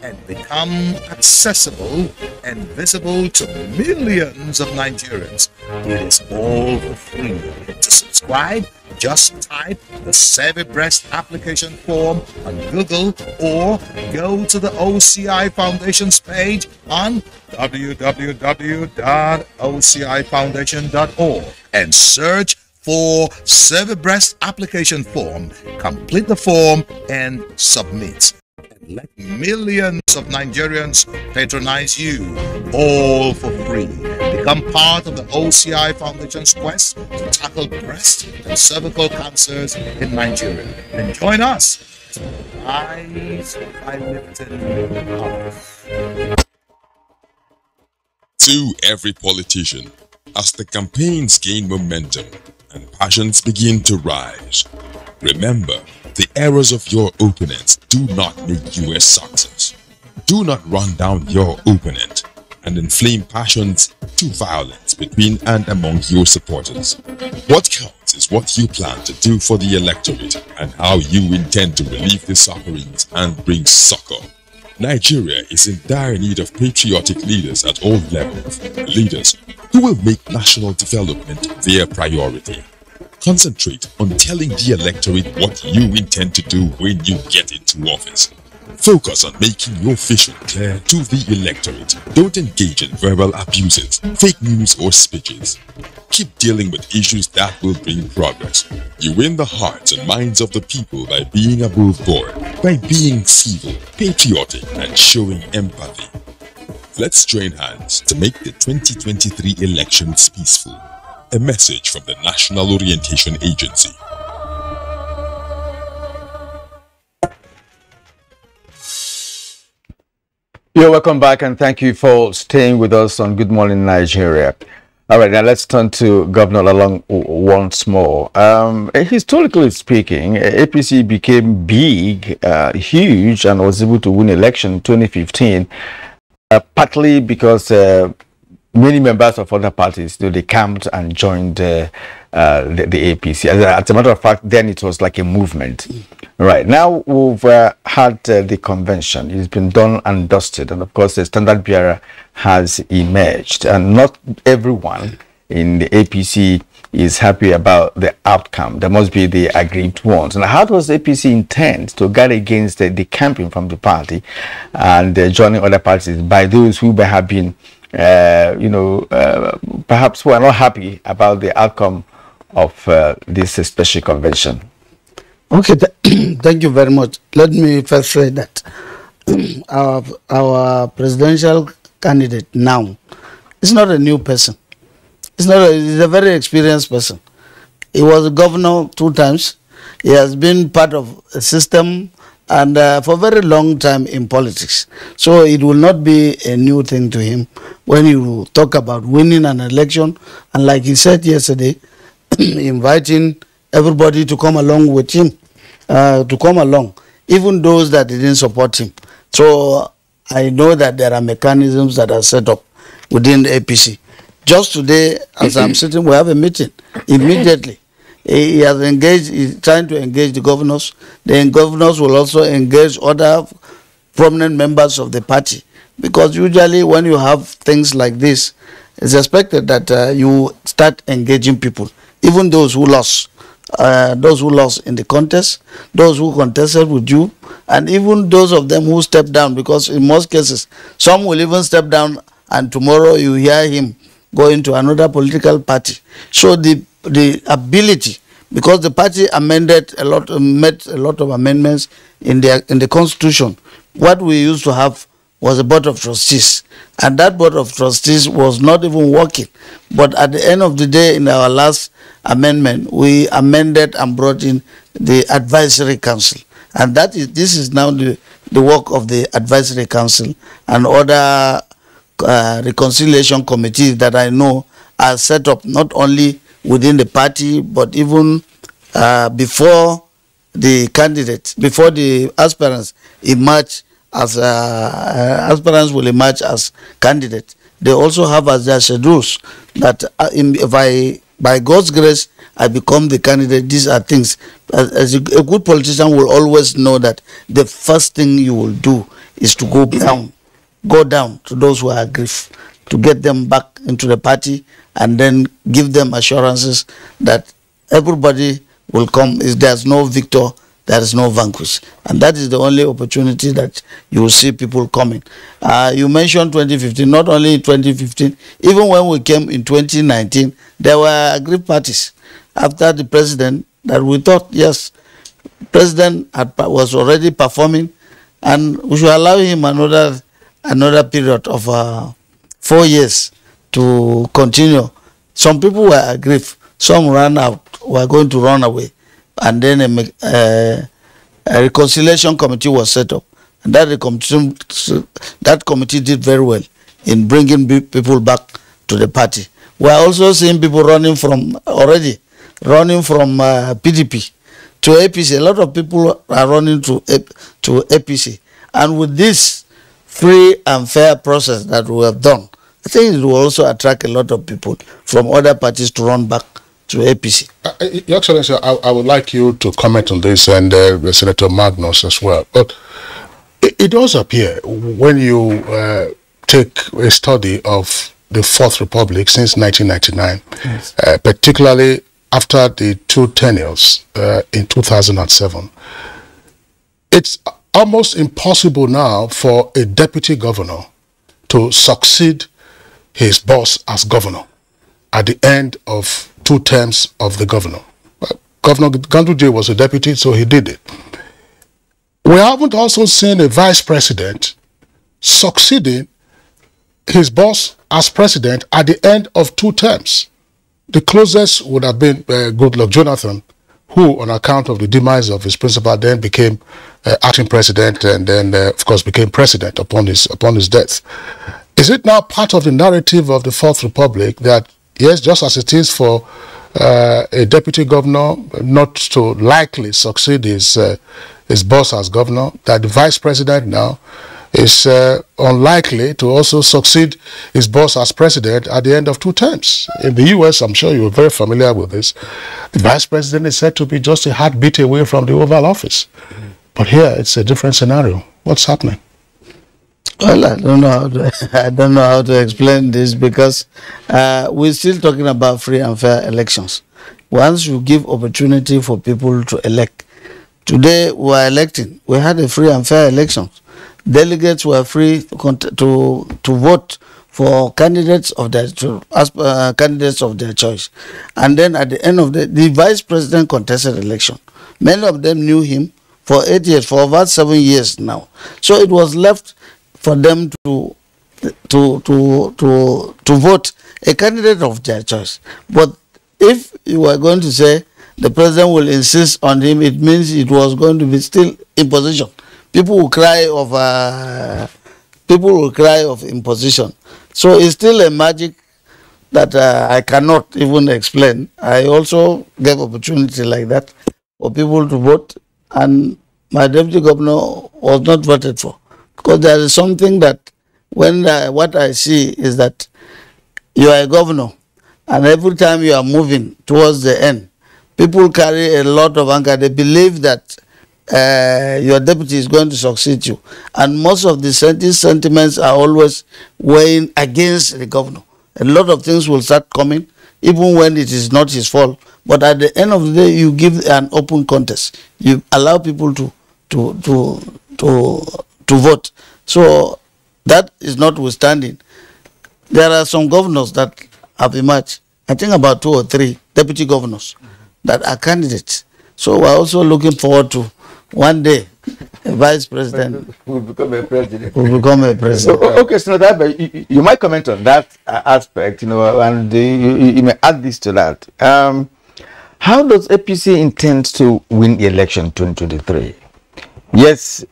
and become accessible and visible to millions of Nigerians. It is all for free. To subscribe, just type the Savvy Breast application form on Google or go to the OCI Foundation's page on www.ocifoundation.org and search for Savvy Breast application form. Complete the form and submit. And let millions of Nigerians patronize you, all for free. Become part of the OCI Foundation's quest to tackle breast and cervical cancers in Nigeria. And join us to rise by lifting up. To every politician, as the campaigns gain momentum and passions begin to rise, remember, the errors of your opponents do not make you a success. Do not run down your opponent and inflame passions to violence between and among your supporters. What counts is what you plan to do for the electorate and how you intend to relieve the sufferings and bring succor. Nigeria is in dire need of patriotic leaders at all levels, leaders who will make national development their priority. Concentrate on telling the electorate what you intend to do when you get into office. Focus on making your vision clear to the electorate. Don't engage in verbal abuses, fake news or speeches. Keep dealing with issues that will bring progress. You win the hearts and minds of the people by being above board, by being civil, patriotic, and showing empathy. Let's join hands to make the 2023 elections peaceful. A message from the National Orientation Agency. You're welcome back, and thank you for staying with us on Good Morning Nigeria. All right, now let's turn to Governor Lalong once more. Historically speaking, APC became big, huge, and was able to win election in 2015, partly because many members of other parties, they camped and joined the APC. As a matter of fact, then it was like a movement. Right now, we've had the convention. It's been done and dusted, and of course, the standard bearer has emerged. And not everyone in the APC is happy about the outcome. There must be the aggrieved ones. And how does APC intend to guard against the camping from the party and joining other parties by those who may have been, perhaps who are not happy about the outcome of this special convention? Okay, thank you very much. Let me first say that our presidential candidate now is not a new person. He's a very experienced person. He was a governor 2 times. He has been part of a system and for a very long time in politics. So it will not be a new thing to him when you talk about winning an election. And like he said yesterday, inviting everybody to come along with him, even those that didn't support him. So I know that there are mechanisms that are set up within the APC. Just today, as I'm sitting, we have a meeting immediately. He has engaged, he's trying to engage the governors. The governors will also engage other prominent members of the party. Because usually when you have things like this, it's expected that you start engaging people, even those who lost in the contest, those who contested with you, and even those of them who stepped down, because in most cases, some will even step down and tomorrow you hear him go into another political party. So the ability, because the party made a lot of amendments in the constitution. What we used to have was a board of trustees, and that board of trustees was not even working. But at the end of the day, in our last amendment, we amended and brought in the advisory council, and this is now the work of the advisory council and other reconciliation committees that I know are set up not only within the party but even before the candidates, before the aspirants emerge as aspirants will emerge as candidates. They also have as their schedules that if by God's grace I become the candidate, these are things. As a good politician will always know that the first thing you will do is to go down to those who are aggrieved, to get them back into the party and then give them assurances that everybody will come. If there's no victor, there is no vanquish. And that is the only opportunity that you will see people coming. You mentioned 2015, not only in 2015, even when we came in 2019, there were aggrieved parties. After the president, that we thought, yes, president was already performing and we should allow him another period of 4 years to continue. Some people were aggrieved, some ran out, were going to run away, and then a reconciliation committee was set up, and that committee did very well in bringing people back to the party. We are also seeing people running from PDP to APC. A lot of people are running to APC, and with this free and fair process that we have done, I think it will also attract a lot of people from other parties to run back to APC. Your Excellency, I would like you to comment on this, and Senator Magnus as well. But it does appear when you take a study of the Fourth Republic since 1999, yes, particularly after the 2 tenures in 2007, it's almost impossible now for a deputy governor to succeed his boss as governor at the end of 2 terms of the governor. Governor Ganduje was a deputy, so he did it. We haven't also seen a vice president succeeding his boss as president at the end of 2 terms. The closest would have been Goodluck Jonathan, who, on account of the demise of his principal, then became acting president and then, of course, became president upon his death. Is it now part of the narrative of the Fourth Republic that, yes, just as it is for a deputy governor not to likely succeed his boss as governor, that the vice president now is unlikely to also succeed his boss as president at the end of 2 terms. In the US, I'm sure you're very familiar with this, the vice president is said to be just a heartbeat away from the Oval Office. But here, it's a different scenario. What's happening? Well, I don't know how to, I don't know how to explain this because we're still talking about free and fair elections. Once you give opportunity for people to elect, today we are electing. We had a free and fair elections. Delegates were free to vote for candidates of their candidates of their choice, and then at the end of the vice president contested election. Many of them knew him for 8 years, for about 7 years now. So it was left for them to vote a candidate of their choice. But if you are going to say the president will insist on him, it means it was going to be still imposition. People will cry of imposition. So it's still a magic that I cannot even explain. I also gave opportunity like that for people to vote, and my deputy governor was not voted for, because there is something that when what I see is that you are a governor, and every time you are moving towards the end, people carry a lot of anger. They believe that your deputy is going to succeed you, and most of these sentiments are always weighing against the governor. A lot of things will start coming, even when it is not his fault. But at the end of the day, you give an open contest. You allow people to vote. So that is notwithstanding, there are some governors that have emerged. I think about 2 or 3 deputy governors that are candidates. So we're also looking forward to one day a vice president will become a president. So, okay, so that you might comment on that aspect, and you may add this to that. How does APC intend to win the election 2023? Yes,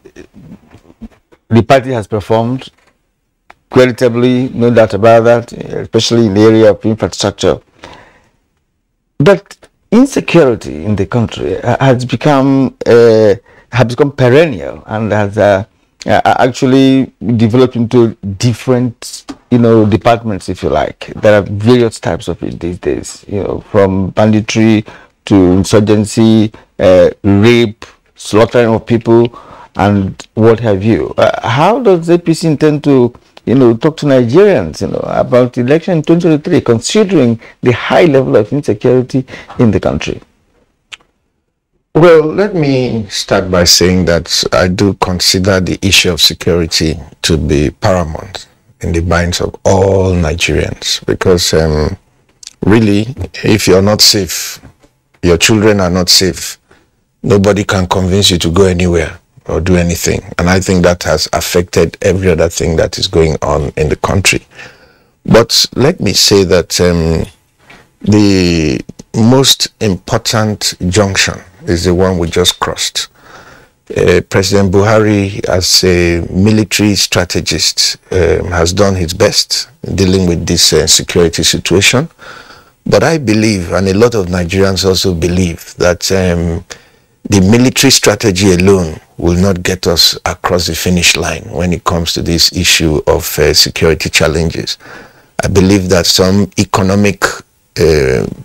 the party has performed creditably, no doubt about that, especially in the area of infrastructure. But insecurity in the country has become perennial and has actually developed into different, departments, if you like. There are various types of it these days, from banditry to insurgency, rape, slaughtering of people, and what have you. How does APC intend to talk to Nigerians, about the election in 2023, considering the high level of insecurity in the country? Well, let me start by saying that I do consider the issue of security to be paramount in the minds of all Nigerians, because really, if you're not safe, your children are not safe, nobody can convince you to go anywhere or do anything. And I think that has affected every other thing that is going on in the country. But let me say that the most important junction is the one we just crossed. President Buhari, as a military strategist, has done his best dealing with this security situation. But I believe, and a lot of Nigerians also believe, that the military strategy alone will not get us across the finish line when it comes to this issue of security challenges. I believe that some economic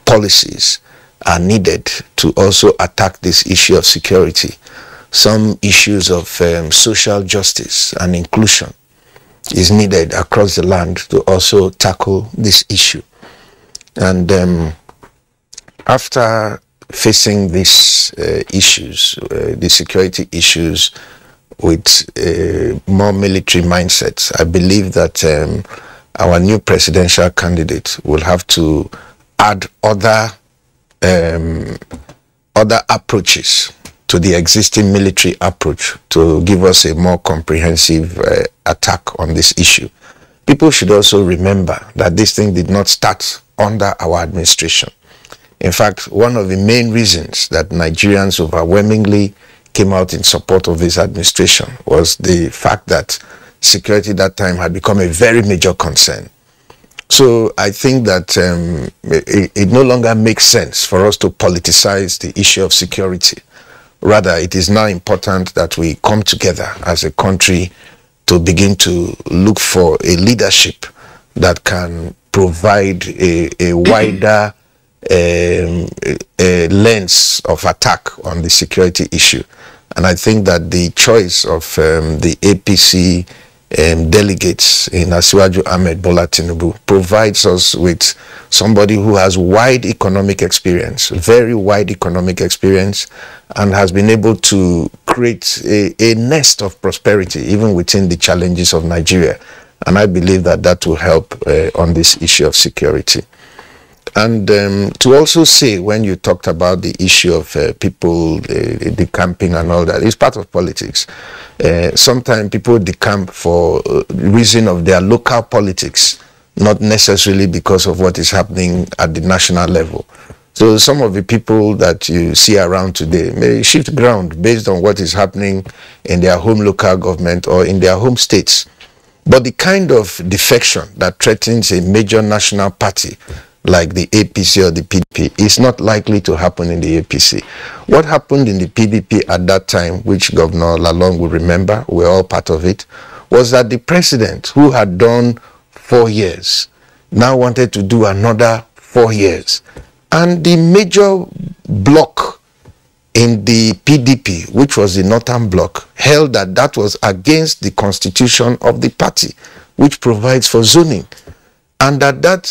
policies are needed to also attack this issue of security. Some issues of social justice and inclusion is needed across the land to also tackle this issue. And after facing these issues, the security issues, with more military mindsets, I believe that our new presidential candidate will have to add other approaches to the existing military approach to give us a more comprehensive attack on this issue. People should also remember that this thing did not start under our administration. In fact, one of the main reasons that Nigerians overwhelmingly came out in support of this administration was the fact that security at that time had become a very major concern. So I think that it no longer makes sense for us to politicize the issue of security. Rather, it is now important that we come together as a country to begin to look for a leadership that can provide a wider lens of attack on the security issue. And I think that the choice of the APC delegates in Asiwaju Ahmed Bola Tinubu provides us with somebody who has wide economic experience, very wide economic experience, and has been able to create a nest of prosperity even within the challenges of Nigeria. And I believe that that will help on this issue of security. And to also say, when you talked about the issue of people decamping and all that, it's part of politics. Sometimes people decamp for reason of their local politics, not necessarily because of what is happening at the national level. So some of the people that you see around today may shift ground based on what is happening in their home local government or in their home states. But the kind of defection that threatens a major national party like the APC or the PDP is not likely to happen in the APC. What happened in the PDP at that time, which Governor Lalong will remember, we're all part of it, was that the president, who had done 4 years, now wanted to do another 4 years. And the major bloc in the PDP, which was the Northern Bloc, held that that was against the constitution of the party, which provides for zoning. And that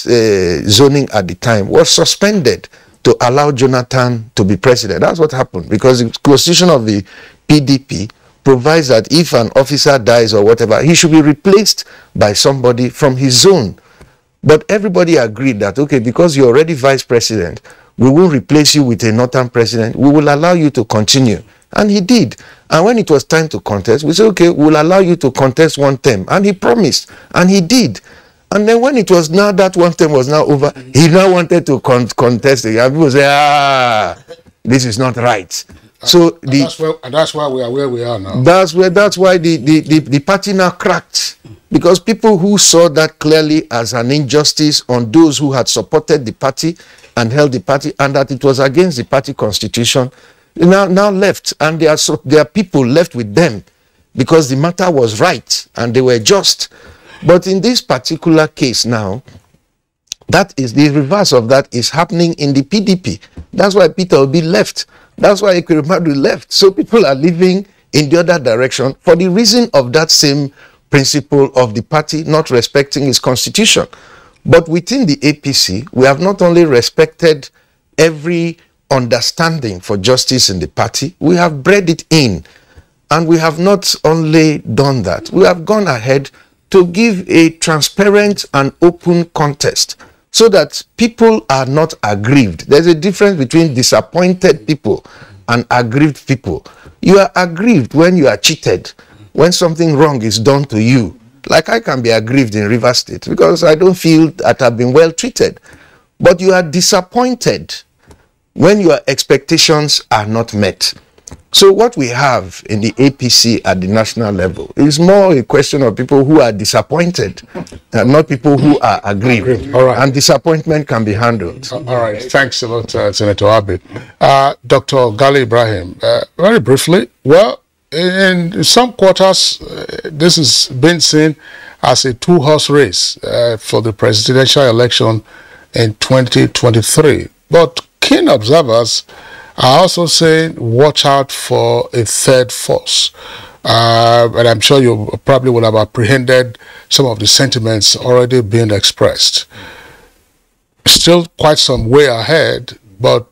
zoning at the time was suspended to allow Jonathan to be president. That's what happened, because the constitution of the PDP provides that if an officer dies or whatever, he should be replaced by somebody from his zone. But everybody agreed that, okay, because you're already vice president, we will replace you with a northern president. We will allow you to continue. And he did. And when it was time to contest, we said, okay, we'll allow you to contest 1 term. And he promised. And he did. And then when it was now that 1 term was now over, he now wanted to contest it. And people say, this is not right. So that's why we are where we are now. That's why the party now cracked, because people who saw that clearly as an injustice on those who had supported the party and held the party, and that it was against the party constitution, now left, and there are people left with them because the matter was right and they were just. But in this particular case now, that is the reverse of that is happening in the PDP. That's why Peter Obi left. That's why Ekweremadu left. So people are living in the other direction for the reason of that same principle of the party not respecting its constitution. But within the APC, we have not only respected every understanding for justice in the party, we have bred it in. And we have not only done that, we have gone ahead to give a transparent and open contest so that people are not aggrieved. There's a difference between disappointed people and aggrieved people. You are aggrieved when you are cheated, when something wrong is done to you. Like I can be aggrieved in Rivers State because I don't feel that I've been well treated. But you are disappointed when your expectations are not met. So what we have in the APC at the national level is more a question of people who are disappointed and not people who are aggrieved. All right. And disappointment can be handled. All right. Thanks a lot, Senator Abe. Dr. Gali Ibrahim, very briefly, well, in some quarters, this has been seen as a 2-horse race for the presidential election in 2023. But keen observers are also saying watch out for a third force. And I'm sure you probably would have apprehended some of the sentiments already being expressed. Still quite some way ahead, but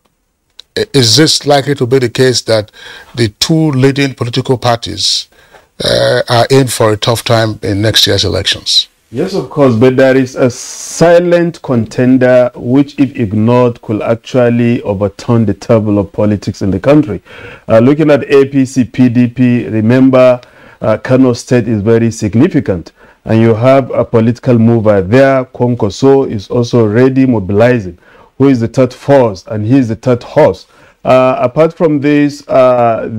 is this likely to be the case that the 2 leading political parties are in for a tough time in next year's elections? Yes, of course, but there is a silent contender which, if ignored, could actually overturn the table of politics in the country. Looking at APC, PDP, remember, Kano State is very significant. And you have a political mover there, Kwankwaso is also already mobilizing, who is the third force, and he is the third horse. Apart from this, there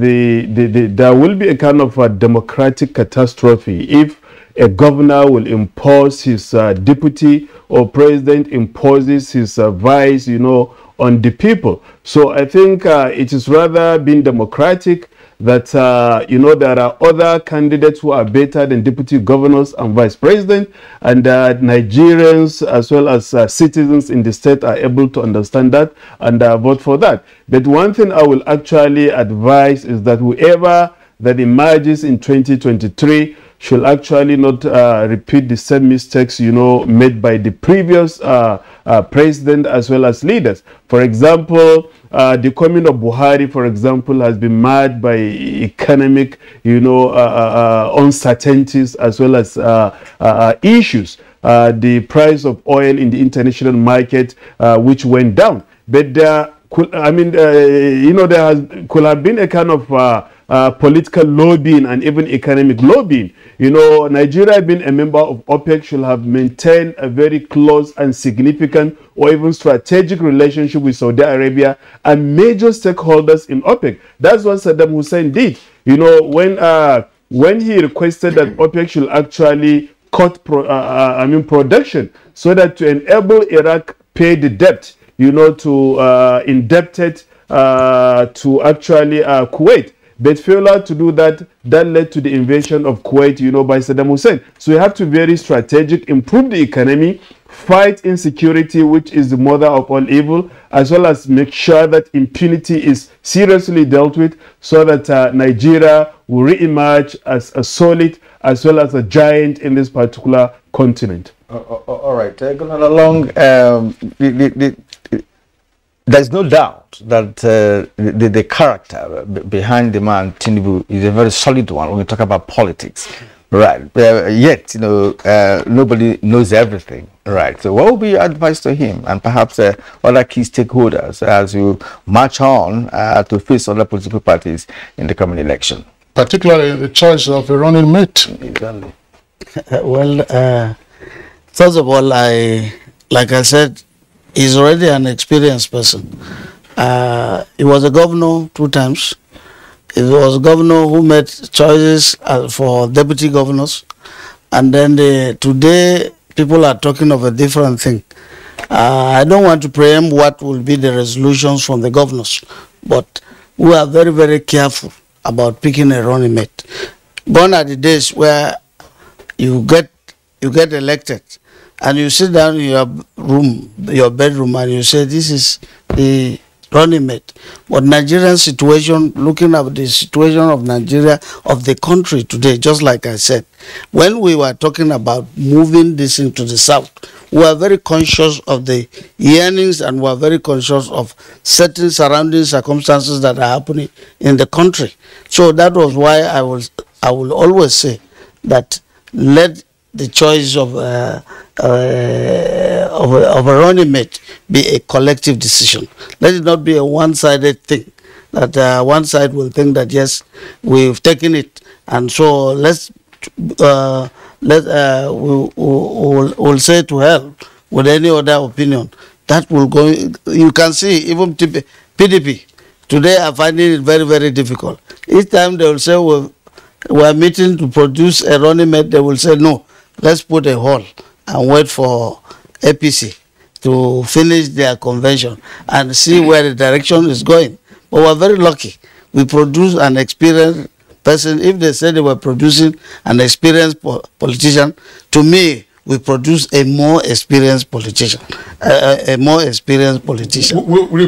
will be a kind of a democratic catastrophe if a governor will impose his deputy, or president imposes his vice, on the people. So I think it is rather being democratic that, there are other candidates who are better than deputy governors and vice president, and Nigerians as well as citizens in the state are able to understand that and vote for that. But one thing I will actually advise is that whoever that emerges in 2023 should actually not repeat the same mistakes, you know, made by the previous president as well as leaders. For example, the coming of Buhari, for example, has been marred by economic, you know, uncertainties as well as issues. The price of oil in the international market, which went down. But there could, I mean, you know, could have been a kind of political lobbying and even economic lobbying. You know, Nigeria being a member of OPEC should have maintained a very close and significant or even strategic relationship with Saudi Arabia and major stakeholders in OPEC. That's what Saddam Hussein did. You know, when he requested that OPEC should actually cut production so that to enable Iraq pay the debt, you know, to indebted to actually Kuwait. But failure to do that, that led to the invasion of Kuwait, you know, by Saddam Hussein. So you have to be very strategic, improve the economy, fight insecurity, which is the mother of all evil, as well as make sure that impunity is seriously dealt with so that Nigeria will re-emerge as a solid as well as a giant in this particular continent. All right, going along, there's no doubt that the character behind the man Tinubu is a very solid one when we talk about politics, right? Yet, you know, nobody knows everything, right? So, what would be your advice to him and perhaps other key stakeholders as you march on to face other political parties in the coming election? Particularly the choice of a running mate. Exactly. Well, first of all, like I said, he's already an experienced person. He was a governor 2 times. He was a governor who made choices for deputy governors. And then today, people are talking of a different thing. I don't want to preempt what will be the resolutions from the governors, but we are very, very careful about picking a running mate. Gone are the days where you get elected and you sit down in your room, your bedroom, and you say, this is the running mate. But Nigerian situation, looking at the situation of Nigeria, of the country today, just like I said, when we were talking about moving this into the south, we are very conscious of the yearnings and we are very conscious of certain surrounding circumstances that are happening in the country. So that was why I will always say that let the choice of a running mate be a collective decision. Let it not be a one-sided thing, that one side will think that yes, we've taken it, and so we'll say to hell with any other opinion. That will go. You can see even PDP today are finding it very, very difficult. Each time they will say we're meeting to produce a running mate, they will say no. Let's put a hold and wait for APC to finish their convention and see where the direction is going. But we're very lucky. We produce an experienced person. If they said they were producing an experienced politician, to me, we produce a more experienced politician. With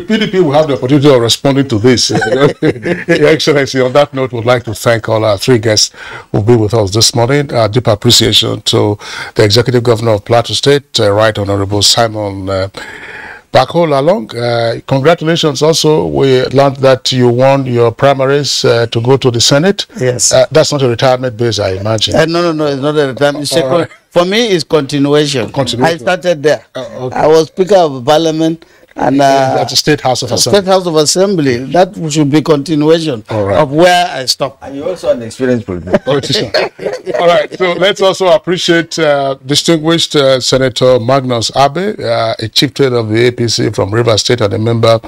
PDP, we have the opportunity of responding to this. Your Excellency, on that note, we'd like to thank all our 3 guests who will be with us this morning. Deep appreciation to the Executive Governor of Plateau State, Right Honorable Simon Bako Lalong. Congratulations also. We learned that you won your primaries to go to the Senate. Yes. That's not a retirement base, I imagine. No, it's not a retirement. For me, it's continuation. I started there. Okay. I was Speaker of Parliament. And at the State House of Assembly. State House of Assembly. That should be continuation of where I stopped. And you're also an experienced politician. All right. So let's also appreciate distinguished Senator Magnus Abe, a chieftain of the APC from Rivers State and a member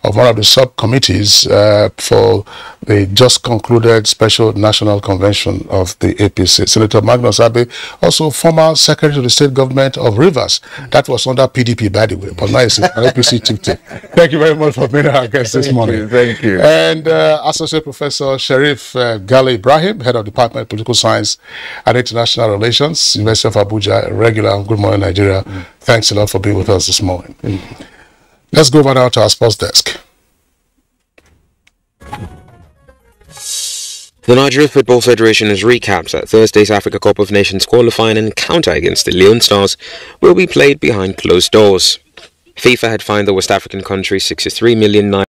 of one of the subcommittees for the just concluded Special National Convention of the APC. Senator Magnus Abe, also former Secretary to the State Government of Rivers. That was under PDP, by the way, but now it's an APC. Thank you very much for being our guest this morning. Thank you. And Associate Professor Sharif Gali Ibrahim, Head of Department of Political Science and International Relations, University of Abuja, regular Good Morning Nigeria. Thanks a lot for being with us this morning. Let's go over now to our sports desk. The Nigeria Football Federation has recapped that Thursday's Africa Cup of Nations qualifying encounter against the Leon Stars will be played behind closed doors. FIFA had fined the West African country 63 million